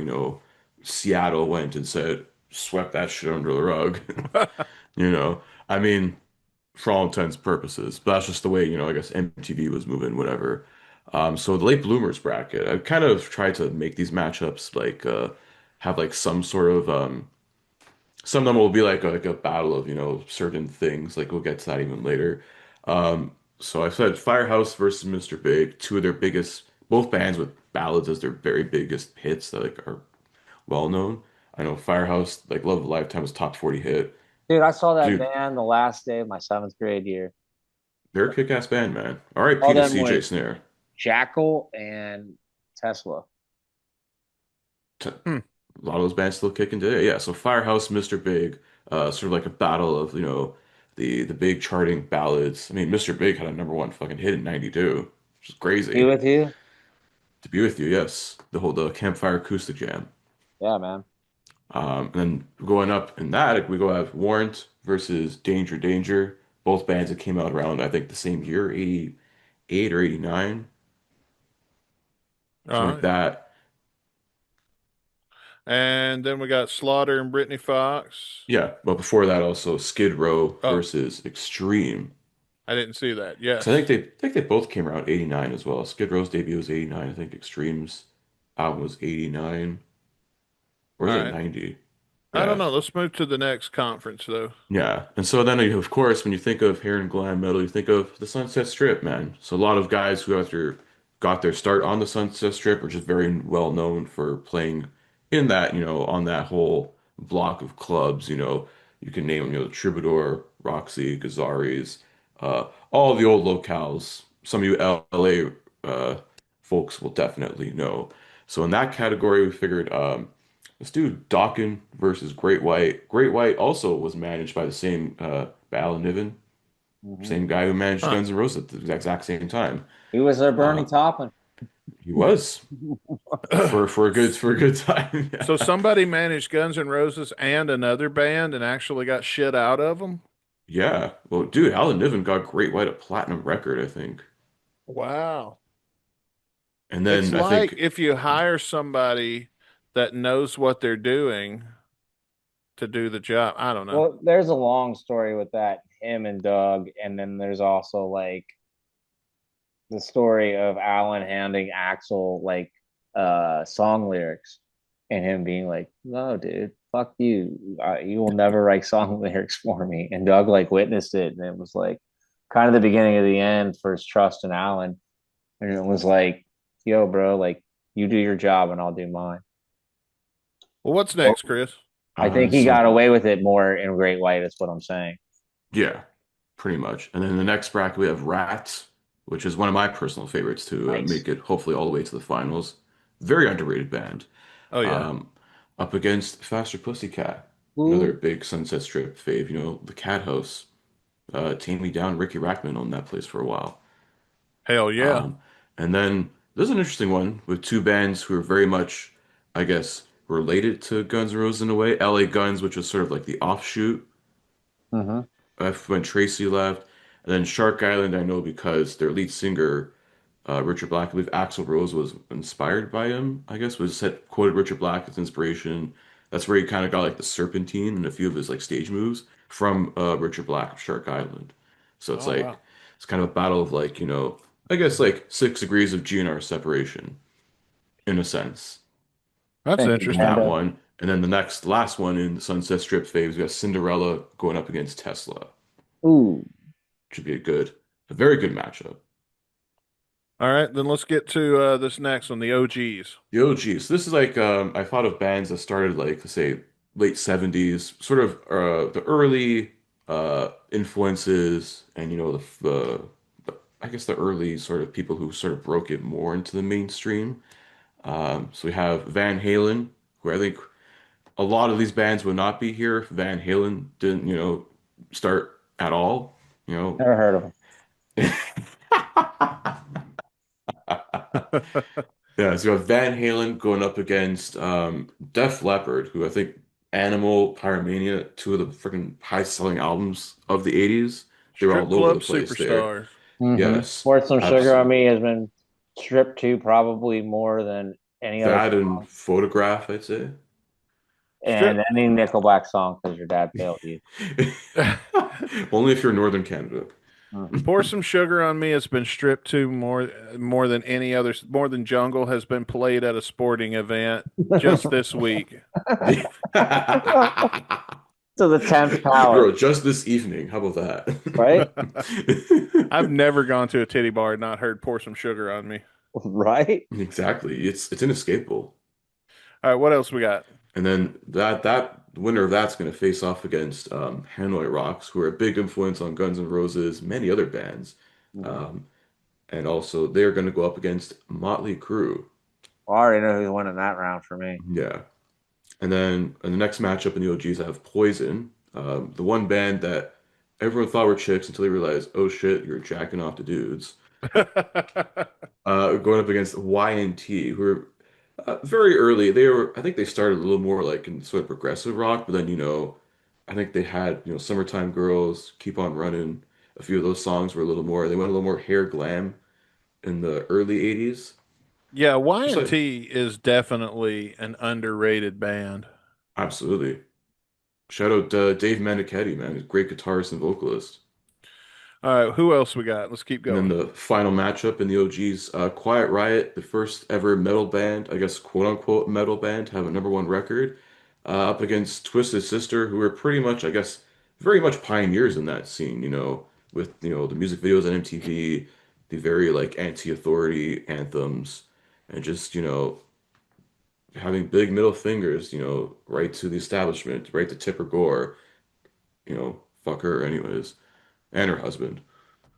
Seattle went and said, swept that shit under the rug. You know, I mean, for all intents and purposes, but that's just the way, I guess MTV was moving, whatever. So the late bloomers bracket, I kind of tried to make these matchups like have like some sort of some of them will be like a battle of, certain things. Like we'll get to that even later. So I said Firehouse versus Mr. Big, two of their biggest, both bands with ballads as their very biggest hits that like are well known. I know Firehouse, like Love of a Lifetime was top 40 hit. Dude, I saw that Dude, band the last day of my seventh grade year. they're a kick-ass band, man. All R.I.P. to them CJ with Snare. Jackal and Tesla. Hmm. A lot of those bands still kicking today. Yeah, so Firehouse, Mr. Big, sort of like a battle of, the big charting ballads. I mean, Mr. Big had a number one fucking hit in 92, which is Be crazy. with you? To be with you, yes. The Campfire Acoustic Jam. Yeah, man. And then going up in that, we go have Warrant versus Danger Danger. Both bands that came out around, I think, the same year, 88 or 89, something like Uh, that. and then we got Slaughter and Brittany Fox. Yeah, but before that also Skid Row Oh, versus Extreme. I didn't see that. So Yes. I think they both came around 89 as well. Skid Row's debut was 89. I think Extreme's album was 89. Or All is it right. 90? I don't Yeah. know. Let's move to the next conference though. Yeah. And so then of course when you think of hair and glam metal, you think of the Sunset Strip, man. So a lot of guys who after got their start on the Sunset Strip are just very well known for playing in that, on that whole block of clubs, you can name them, Troubadour, Roxy, Gazzarri's, all the old locales. Some of you LA folks will definitely know. So in that category, we figured let's do Dokken versus Great White. Great White also was managed by the same Alan Niven, Hmm. same guy who managed Huh. Guns N' Roses at the exact same time. He was a Uh, Bernie Taupin. he was for a good time. So Yeah. somebody managed Guns N' Roses and another band and actually got shit out of them. Yeah. Well, dude, Alan Niven got Great White a platinum record, I think. Wow. And It's then I like think, if you hire somebody that knows what they're doing to do the job. I don't know. Well, there's a long story with that, him and Doug, and then there's also like the story of Alan handing Axel like song lyrics and him being like, "No, dude, fuck you. You will never write song lyrics for me." And Doug like witnessed it, and it was like kind of the beginning of the end for his trust in Alan. And it was like, "Yo, bro, like you do your job, and I'll do mine." Well, what's Well, next, Chris? I think he got so away with it more in Great White. That's what I'm saying. yeah, pretty much. And then the next bracket we have Rats, which is one of my personal favorites to Nice. make it hopefully all the way to the finals. Very underrated band. Oh yeah. Um, Up against Faster Pussycat, another Ooh. big Sunset Strip fave. The Cat House. Tammy Down, Ricky Rackman owned that place for a while. Hell yeah. Um, and then there's an interesting one with two bands who are very much, I guess, related to Guns N' Roses in a way. LA Guns, which was sort of like the offshoot Mm-hmm. when Tracy left. And then Shark Island, I know because their lead singer, Richard Black, I believe Axl Rose was inspired by him, I guess, was had quoted Richard Black as inspiration. That's where he kind of got like the serpentine and a few of his like stage moves from Richard Black of Shark Island. So it's Oh wow. like it's kind of a battle of like, I guess like 6 degrees of GNR separation in a sense. That's Thank you, There's interesting. that Panda. one. And then the last one in the Sunset Strip phase, we got Cinderella going up against Tesla. Ooh. Should be a very good matchup. All right, then let's get to this next one, the OGs. Yo, geez, this is like I thought of bands that started like let's say late 70s, sort of the early influences, and I guess the early sort of people who sort of broke it more into the mainstream. So we have Van Halen, who I think a lot of these bands would not be here if Van Halen didn't, start at all. You know, Never heard of him. Yeah, so you have Van Halen going up against Def Leppard, who I think Animal, Pyromania, two of the freaking high-selling albums of the 80s. They were Strip all over club the place there. superstars. Mm-hmm. Yes, Pour Some Sugar on Me absolutely. has been stripped to probably more than any other That and song Photograph, I'd say. and Strip. any Nickelback song because your dad failed you. Only if you're Northern Canada. Mhm. Pour some sugar on me has been stripped to more than any other, more than Jungle has been played at a sporting event just this week. To the 10th power, Bro, just this evening. How about right? I've never gone to a titty bar and not heard pour some sugar on me. Right? Exactly. It's inescapable. All right, what else we got? And then that winner of that's going to face off against Hanoi Rocks, who are a big influence on Guns N' Roses, many other bands, Mhm. um, and also they're going to go up against Motley Crue. Well, I already know who's winning that round for me. Yeah, and then in the next matchup in the OGs, I have Poison, the one band that everyone thought were chicks until they realized, oh shit, you're jacking off to dudes. Going up against Y&T, who are very early. I think they started a little more like in sort of progressive rock, but then, I think they had, Summertime Girls, Keep on Running. A few of those songs were they went a little more hair glam in the early 80s. Yeah, Y Just and like, T is definitely an underrated band. absolutely. Shout out Dave Meniketti, man. He's a great guitarist and vocalist. All right, who else we got? Let's keep And then going. the final matchup in the OGs, Quiet Riot, the first ever metal band, I guess quote unquote metal band, to have a #1 record, up against Twisted Sister, who were pretty much, I guess, very much pioneers in that scene, with, the music videos on MTV, the very like anti-authority anthems, and just, having big middle fingers, right to the establishment, right to Tipper Gore, fuck her anyways, and her husband.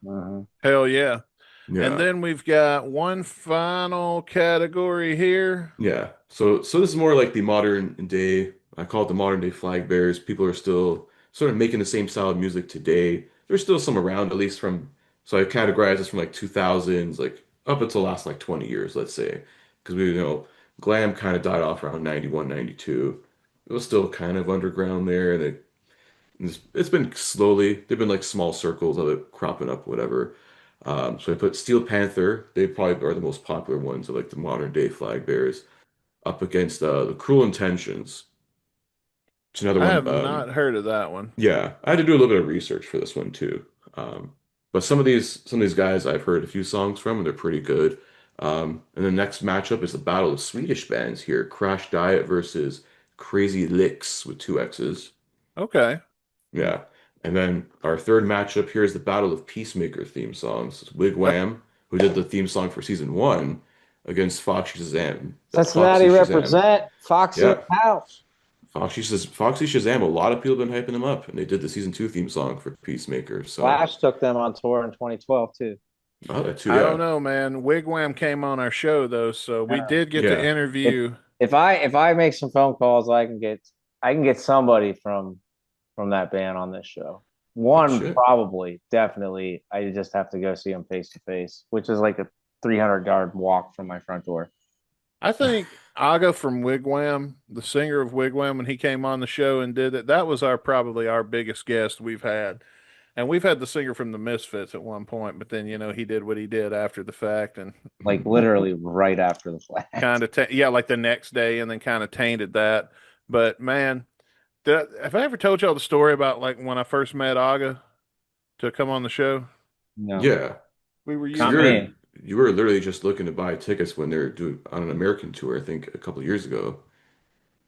Mhm. Hell yeah. And Yeah. then we've got one final category here. Yeah. So this is more like the modern day, I call it the modern day flag bearers. People are still sort of making the same style of music today. There's still some around, at least so I categorize this from like 2000s, like up until the last like 20 years, let's say. Because glam kind of died off around 91, 92. It was still kind of underground there, and it's been slowly, there've been like small circles of it cropping up, whatever. So I put Steel Panther. They probably are the most popular ones of like the modern day flag bearers up against the Cruel Intentions. It's another I one. have not heard of that one. Yeah, I had to do a little bit of research for this one too. But some of these guys I've heard a few songs from, and they're pretty good. And the next matchup is the battle of Swedish bands here: Crash Diet versus Crazy Licks with two X's. Okay. Yeah. And then our third matchup here is the Battle of Peacemaker theme songs. It's Wigwam, who did the theme song for season one, against Foxy Shazam. That's Foxy Cincinnati Shazam. represent Foxy in Yeah. the house. Foxy Shazam, a lot of people have been hyping him up, and they did the season two theme song for Peacemaker. So, Flash took them on tour in 2012 too. oh, that too, I yeah. don't know, man. Wigwam came on our show though, so we did get to Yeah. If interview. if I make some phone calls, I can get somebody from that band on this show. Oh, One shit. probably, definitely. I just have to go see him face to face, which is like a 300-yard walk from my front door. I think Aga from Wigwam, the singer of Wigwam, when he came on the show and did it, that was our probably our biggest guest we've had. And we've had the singer from the Misfits at one point, but then he did what he did after the fact and Like literally right after the flash. kind of like the next day and then kind of tainted that. But man, have I ever told y'all the story about like when I first met Aga to come on the show? No, Yeah. We were Because not using me. you were literally just looking to buy tickets when they were doing on an American tour, I think, a couple of years ago.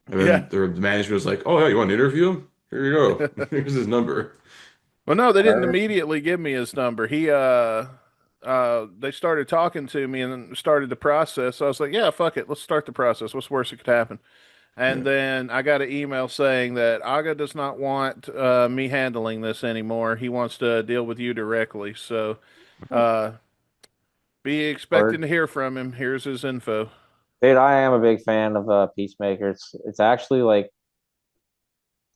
And yeah. then the management was like, "Oh yeah, you want to interview him? Here you go. Here's his number." Well, no, they didn't Or immediately give me his number. They started talking to me and then started the process. So I was like, yeah, fuck it. Let's start the process. What's worse that could happen? Yeah. And then I got an email saying that Aga does not want me handling this anymore. He wants to deal with you directly. So uh, be expecting or to hear from him. Here's his info. dude, I am a big fan of Peacemaker. It's actually like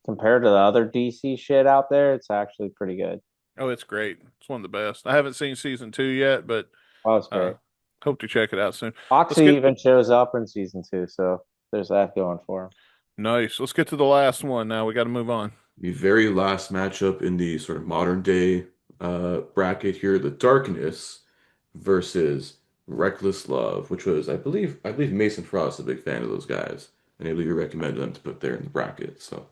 compared to the other DC shit out there, it's actually pretty good. Oh, it's great. It's one of the best. I haven't seen season 2 yet, but Oh, it's uh, great. hope to check it out soon. Let's Foxy get even shows up in season 2, so there's that going for him. nice. Let's get to the last one now. We got to move on. The very last matchup in the sort of modern day bracket here, the Darkness versus Reckless Love, which was, I believe Mason Frost is a big fan of those guys, and I believe you recommended them to put there in the bracket. So,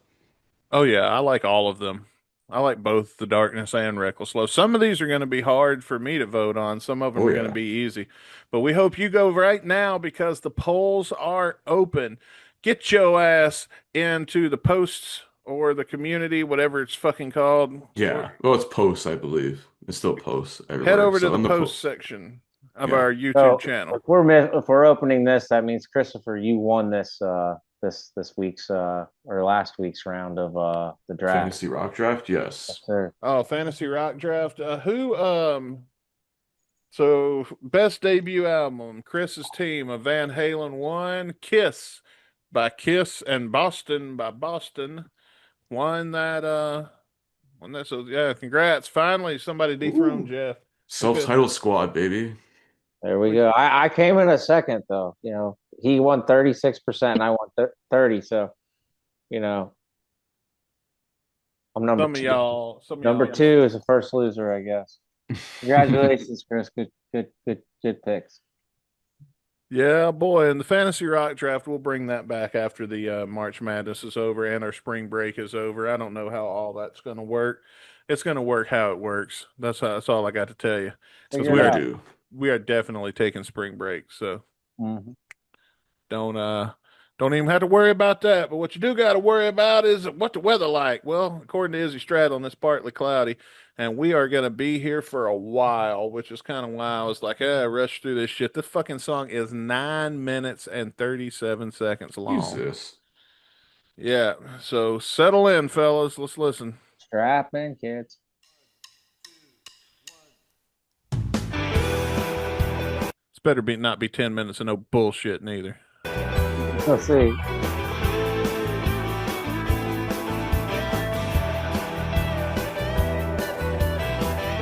Oh yeah, I like all of them. I like both the Darkness and Reckless Love. Some of these are going to be hard for me to vote on. Some of them oh are going to yeah, be easy. But we hope you go right now because the polls are open. Get your ass into the posts or the community, whatever it's fucking called. yeah. Well, it's posts, I believe. It's still posts Head everywhere. over to So the on the post post, section of yeah, our YouTube So channel. if we're opening this, that means Christopher, you won this week's or last week's round of the draft. Fantasy Rock Draft, Yes, yes. sir. Oh, Fantasy Rock Draft. So best debut album, Chris's Team of Van Halen won Kiss by Kiss and Boston by Boston won that so yeah, congrats. Finally somebody dethroned Ooh, Jeff. We could self-titled squad, baby. There we we go. I came in a second though. He won 36% and I won 30. So, you know, I'm number two. some of Number y'all two is the first loser, I guess. Congratulations, Chris. Good picks. yeah, boy, and the Fantasy Rock Draft, we'll bring that back after the March Madness is over and our spring break is over. I don't know how all that's going to work. It's going to work how it works. That's all I got to tell you. Because Figure we it Please are out. do. we are definitely taking spring break. So Mhm. don't even have to worry about that. But what you do got to worry about is what the weather like. Well, according to Izzy Stradlin, it's partly cloudy, and we are gonna be here for a while, which is kind of why I was like, rush through this shit. This fucking song is 9 minutes and 37 seconds long. Jesus. Yeah, so settle in, fellas. Let's listen. Strap in, kids. It's better be not be 10 minutes of no bullshit neither. Let's see.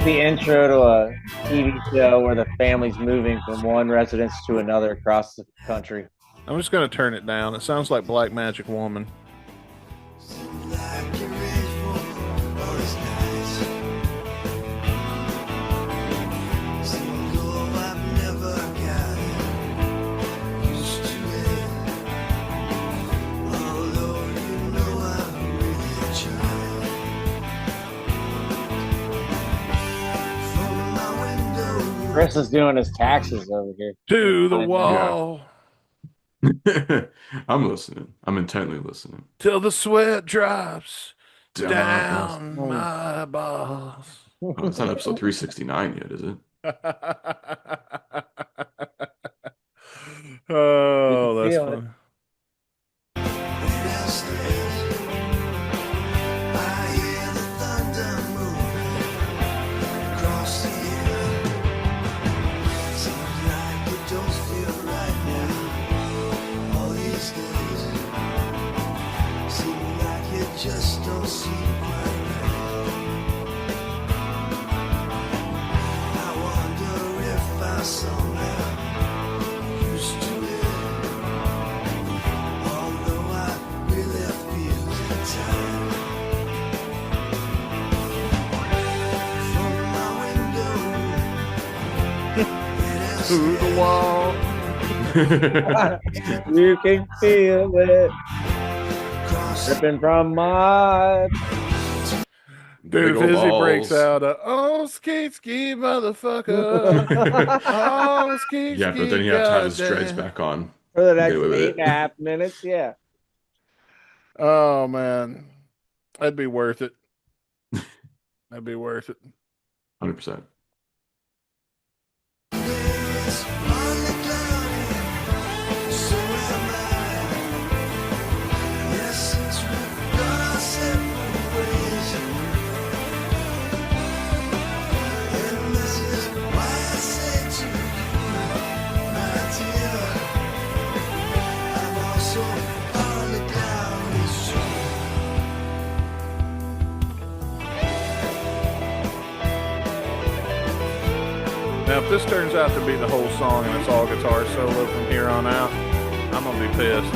The intro to a TV show where the family's moving from one residence to another across the country. I'm just gonna turn it down. It sounds like Black Magic Woman. Like you're ready for all this night. Chris is doing his taxes over here. To the I know. wall. I'm listening. I'm intently listening. Till the sweat drops down Oh. my balls. Oh, it's not episode 369 yet, is it? Oh, that's feel it. fun. Just don't seem quite right. I wonder if I somehow used to it, although I really feel the time. From my window, To the wall. You can feel it dripping from my. Dude, Big if old Izzy breaks balls. out, oh, ski, ski, motherfucker. Oh, ski, Yeah, but then ski, you have to have his dreads goddamn. back on. For the Get next away with 8.5 minutes, yeah. Oh, man. That'd be worth it. That'd be worth it. 100%. Now, if this turns out to be the whole song and it's all guitar solo from here on out, I'm going to be pissed.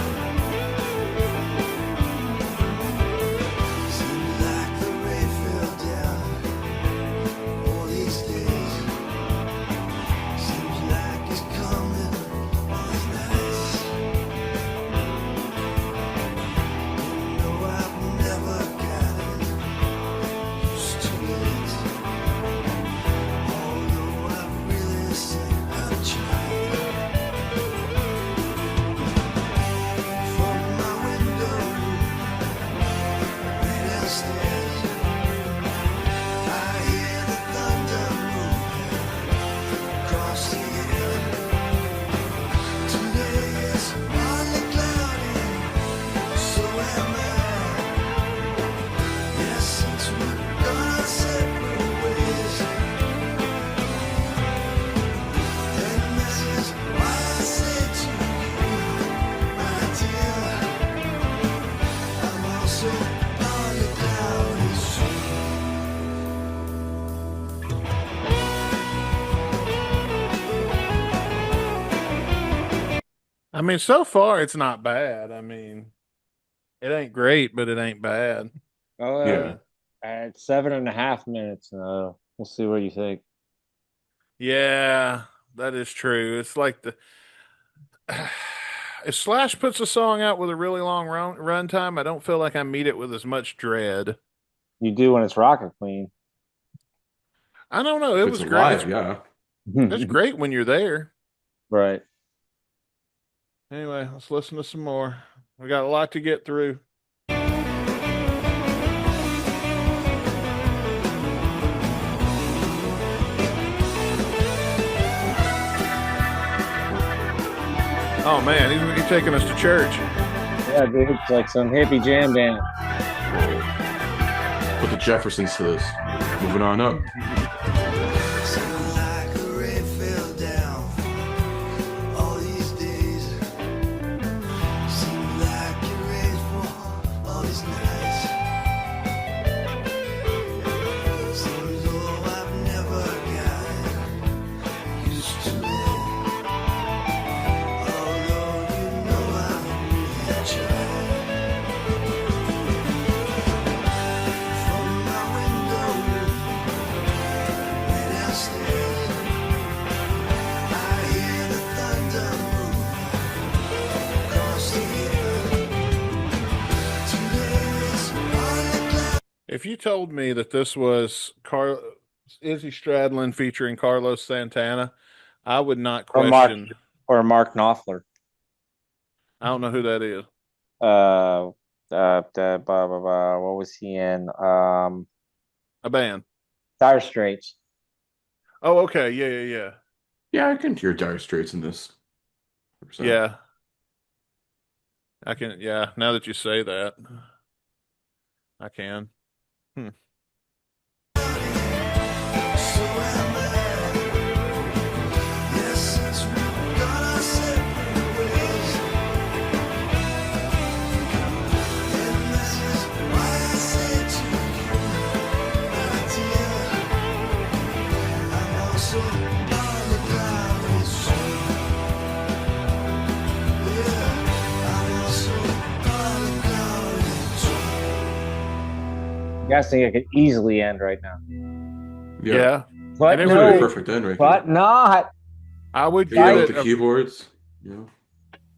I mean, so far it's not bad. I mean, it ain't great, but it ain't bad. Oh, Yeah. at 7.5 minutes. We'll see what you think. Yeah, that is true. It's like the if Slash puts a song out with a really long run time, I don't feel like I meet it with as much dread. You do when it's Rocket Queen. I don't know. If It it's was great. alive, yeah. It's great when you're there. Right. Anyway, let's listen to some more. We got a lot to get through. Oh man, he's gonna be taking us to church. Yeah, dude. It's like some hippie jam band. Put the Jeffersons to this. Moving on up. Like a rain fell down all these days. Seems like you're ready for all these nights. Seems though I've never gotten used to it. Although you know I'm really trying. From my window, way downstairs, I hear the thunder move across the air. Today is on the cloud. If you told me that this was Izzy Stradlin featuring Carlos Santana. I would not Or Mark question. Knopfler. I don't know who that is. What was he in? A band. Dire Straits. Oh, okay. Yeah. Yeah, I can hear Dire Straits in this. 100%. Yeah. I can. Yeah. Now that you say that, I can. So am I. Yes, since we've gone our separate ways. And this is why I say to you, my dear, I'm also on the cloudy shore. Yeah, I'm also on the cloudy shore. I'm guessing it could easily end right now. Yeah. But And it This would would be a be- perfect end right but here. not. I would give Yeah, it. with the keyboards. Yeah.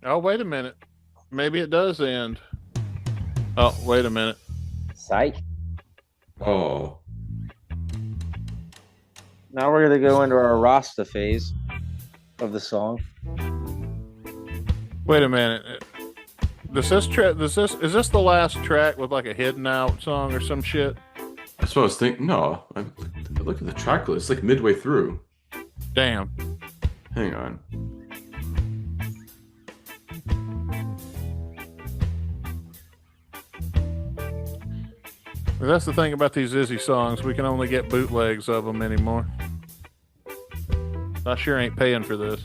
Oh, wait a minute. Maybe it does end. Oh, wait a minute. Psych. Oh. Now we're gonna go into our Rasta phase of the song. Wait a minute. Is this the last track with like a hidden out song or some shit? That's what I was thinking. No, look at the track list. It's like midway through. Damn. Hang on. That's the thing about these Izzy songs. We can only get bootlegs of them anymore. I sure ain't paying for this.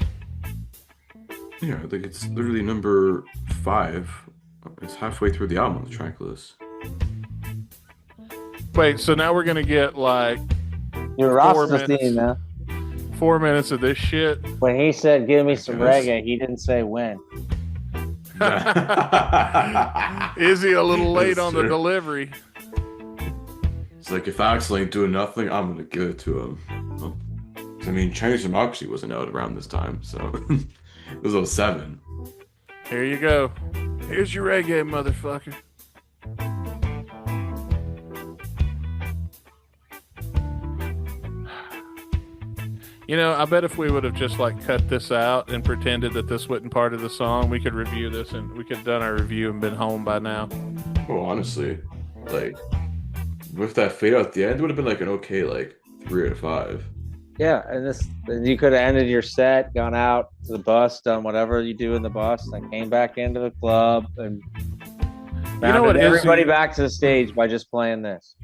Yeah, I think it's literally number 5. It's halfway through the album on the track list. Wait, so now we're gonna get like Your 4 Rasta minutes. theme, man. 4 minutes of this shit. When he said give me some Yes. reggae, he didn't say when. Izzy a little late That's on the true. delivery. It's like if Axel ain't doing nothing, I'm gonna give it to him. Well, I mean, Chinese Democracy wasn't out around this time, so it was 07. Here you go. Here's your reggae, motherfucker. You know, I bet if we would have just like cut this out and pretended that this wasn't part of the song, we could review this and we could have done our review and been home by now. Well, honestly, like with that fade out at the end, it would have been like an okay, like 3 out of 5. Yeah, and you could have ended your set, gone out to the bus, done whatever you do in the bus, and came back into the club and You know what rounded everybody Izzy- back to the stage by just playing this.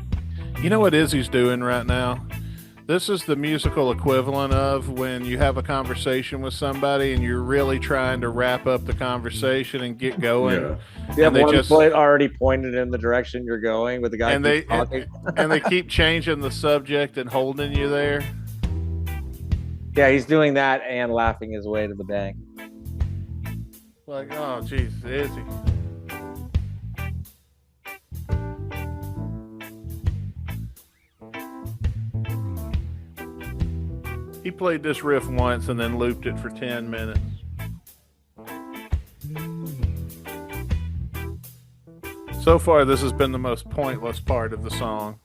You know what Izzy's doing right now? This is the musical equivalent of when you have a conversation with somebody and you're really trying to wrap up the conversation and get going. Yeah. You have they one just- foot already pointed in the direction you're going with the guy And keeps they talking. and they keep changing the subject and holding you there. Yeah, he's doing that and laughing his way to the bank. Like, oh, jeez, Izzy. He played this riff once and then looped it for 10 minutes. So far, this has been the most pointless part of the song.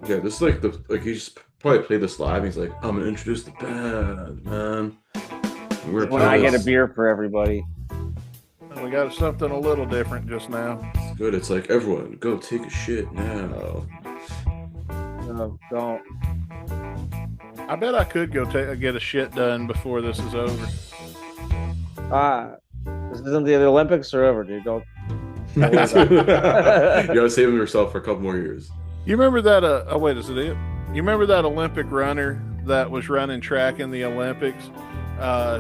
Yeah, this is like he just probably played this live. And he's like, I'm gonna introduce the band, man. And we're When I get a beer for everybody. And we got something a little different just now. It's good. It's like everyone go take a shit now. No, don't. I bet I could go get a shit done before this is over. This isn't the Olympics are over, dude. Don't. You gotta save yourself for a couple more years. You remember that? Oh wait, is it it? You remember that Olympic runner that was running track in the Olympics?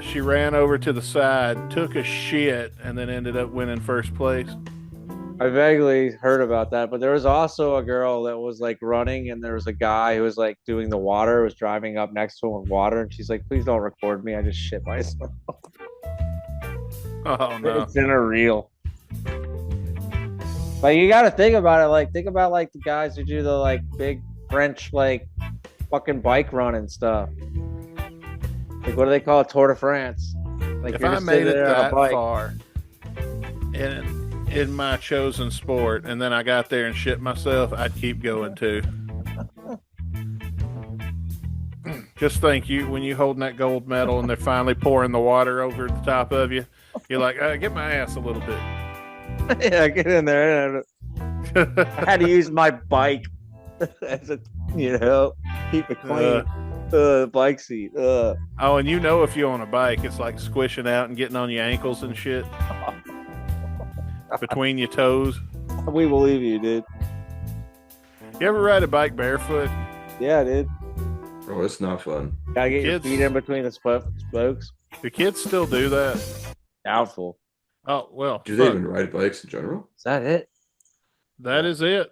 She ran over to the side, took a shit, and then ended up winning first place. I vaguely heard about that, but there was also a girl that was like running, and there was a guy who was like doing the water, was driving up next to him with water, and she's like, "Please don't record me. I just shit myself." Oh no! It's in a reel. But you got to think about it. Like, think about like the guys who do the like big French like fucking bike running stuff. Like, what do they call it? Tour de France. Like, If you're I just made sitting it there on a that bike. far in my chosen sport, and then I got there and shit myself, I'd keep going too. Just think, you when you holding that gold medal and they're finally pouring the water over the top of you, you're like, get my ass a little bit. Yeah, get in there. I had to use my bike as a, keep it clean. Bike seat. Oh, and if you're on a bike, it's like squishing out and getting on your ankles and shit between your toes. We believe you, dude. You ever ride a bike barefoot? Yeah, dude. Oh, it's not fun. Gotta get your feet in between the spokes. Do kids still do that? Doubtful. Oh, well. Do they even ride bikes in general? Is that it? That is it.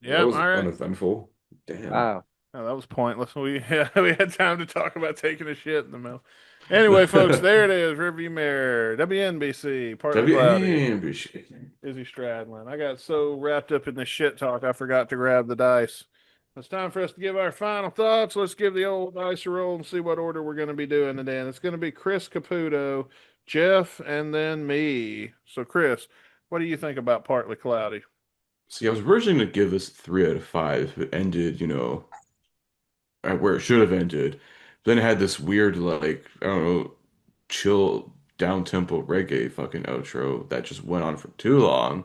Yeah, That was all right. uneventful. Damn. Wow. Oh, that was pointless. We had time to talk about taking a shit in the middle. Anyway, folks, there it is. Rearview mirror. WNBC. Partly cloudy. WNBC. Izzy Stradlin. I got so wrapped up in this shit talk, I forgot to grab the dice. It's time for us to give our final thoughts. Let's give the old dice a roll and see what order we're going to be doing today. And it's going to be Chris Caputo, Jeff, and then me. So, Chris, what do you think about Partly Cloudy? See, I was originally going to give this 3 out of 5 if it ended, at where it should have ended. Then it had this weird, like, I don't know, chill, down-tempo reggae fucking outro that just went on for too long.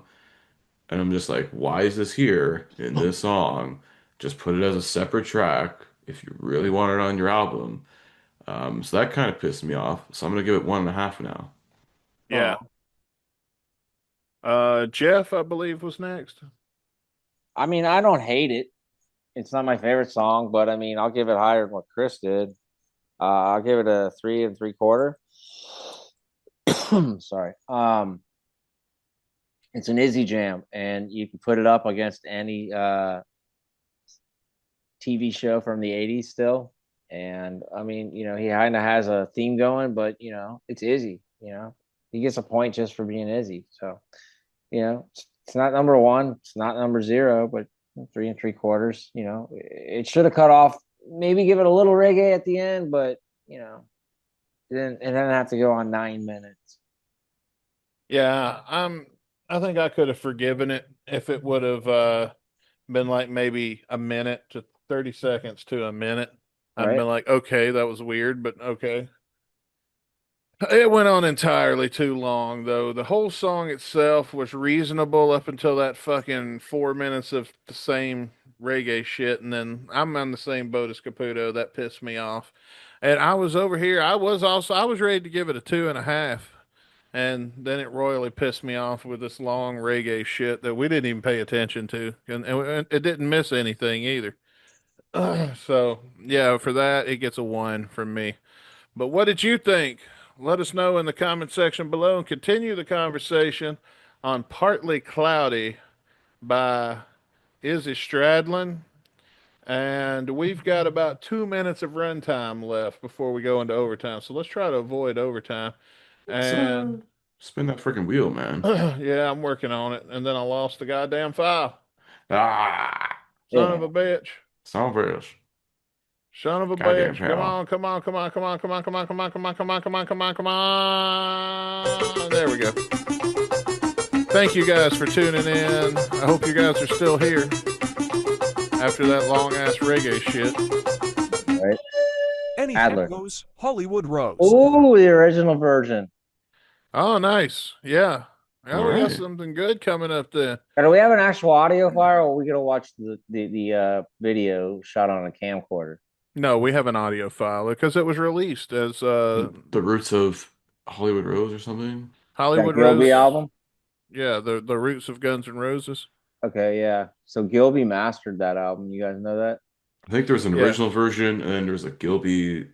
And I'm just like, why is this here in this song? Just put it as a separate track if you really want it on your album. So that kind of pissed me off. So I'm going to give it 1.5 now. Yeah. Jeff, I believe, was next. I mean, I don't hate it. It's not my favorite song, but I mean, I'll give it higher than what Chris did. I'll give it a 3 3/4. Sorry. It's an Izzy jam, and you can put it up against any TV show from the 80s still. And I mean, he kind of has a theme going, but it's Izzy. He gets a point just for being Izzy. So, it's not number one, it's not number 0, but 3 3/4. It should have cut off. Maybe give it a little reggae at the end, but it didn't have to go on 9 minutes. Yeah, I think I could have forgiven it if it would have been like maybe a minute to 30 seconds to a minute. I'd Right. been like, okay, that was weird, but okay. It went on entirely too long, though. The whole song itself was reasonable up until that fucking 4 minutes of the same reggae shit, and then I'm on the same boat as Caputo. That pissed me off. And I was over here. I was ready to give it a 2.5. And then it royally pissed me off with this long reggae shit that we didn't even pay attention to. And it didn't miss anything either. So, yeah, for that, it gets a 1 from me. But what did you think? Let us know in the comment section below and continue the conversation on Partly Cloudy by Izzy Stradlin. And we've got about 2 minutes of runtime left before we go into overtime. So let's try to avoid overtime. And Spin that freaking wheel, man. yeah, I'm working on it. And then I lost the goddamn file. Ah, Son of a bitch. son of a bitch. Son of a Goddamn bitch. hell. Come on. There we go. Thank you guys for tuning in. I hope you guys are still here after that long ass reggae shit. Right. Anything Adler. goes Hollywood Rose. Oh, the original version. Oh, nice. Yeah. Well, we got Alright. something good coming up then. Do we have an actual audio file, or are we gonna watch the video shot on a camcorder? No, we have an audio file because it was released as The Roots of Hollywood Rose or something? Hollywood That Gilby Rose album? Yeah, the roots of Guns N' Roses. Okay, yeah. So Gilby mastered that album. You guys know that? I think there's an Yeah. original version, and then there's a Gilby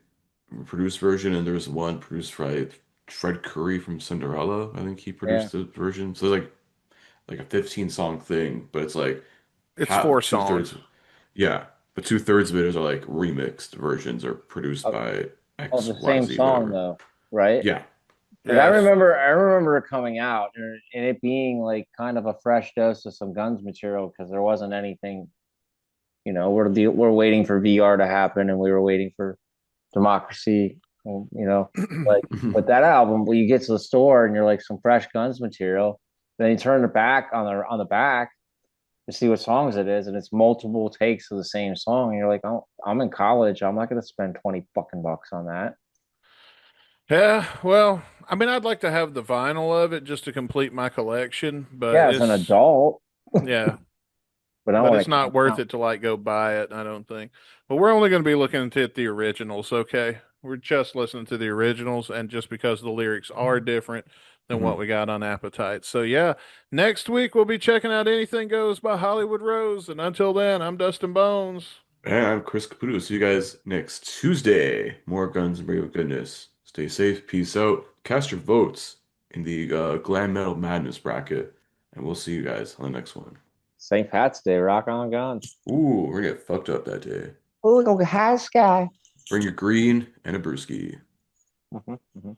produced version, and there's one produced by Fred Curry from Cinderella. I think he produced the version. So it's like a 15-song thing, but it's like It's half, 4 2/3. songs. Yeah, but 2/3 of it is like remixed versions or produced by X, Oh, the Y, same Z, song whatever. though, right? Yeah, Like, Yes. I remember it coming out and it being like kind of a fresh dose of some Guns material because there wasn't anything. We're waiting for VR to happen and we were waiting for Democracy. Like with that album, when you get to the store and you're like some fresh Guns material, then you turn the back on the back. to see what songs it is, and it's multiple takes of the same song. And you're like, oh, I'm in college. I'm not going to spend 20 fucking bucks on that. Yeah, well, I mean, I'd like to have the vinyl of it just to complete my collection, but Yeah, as an it's adult, yeah, but I but want it's to not camp worth out. it to like go buy it, I don't think. But we're only going to be looking at the originals, okay? We're just listening to the originals, and just because the lyrics are different than what Mhm. we got on Appetite. So yeah, next week we'll be checking out Anything Goes by Hollywood Rose, and until then, I'm Dustin Bones. And I'm Chris Caputo. See you guys next Tuesday. More guns and radio goodness. Stay safe. Peace out. Cast your votes in the Glam Metal Madness bracket, and we'll see you guys on the next one. St. Pat's Day, rock on guns. Ooh, we're gonna get fucked up that day. Oh, look, high sky. Bring your green and a brewski. Mhm.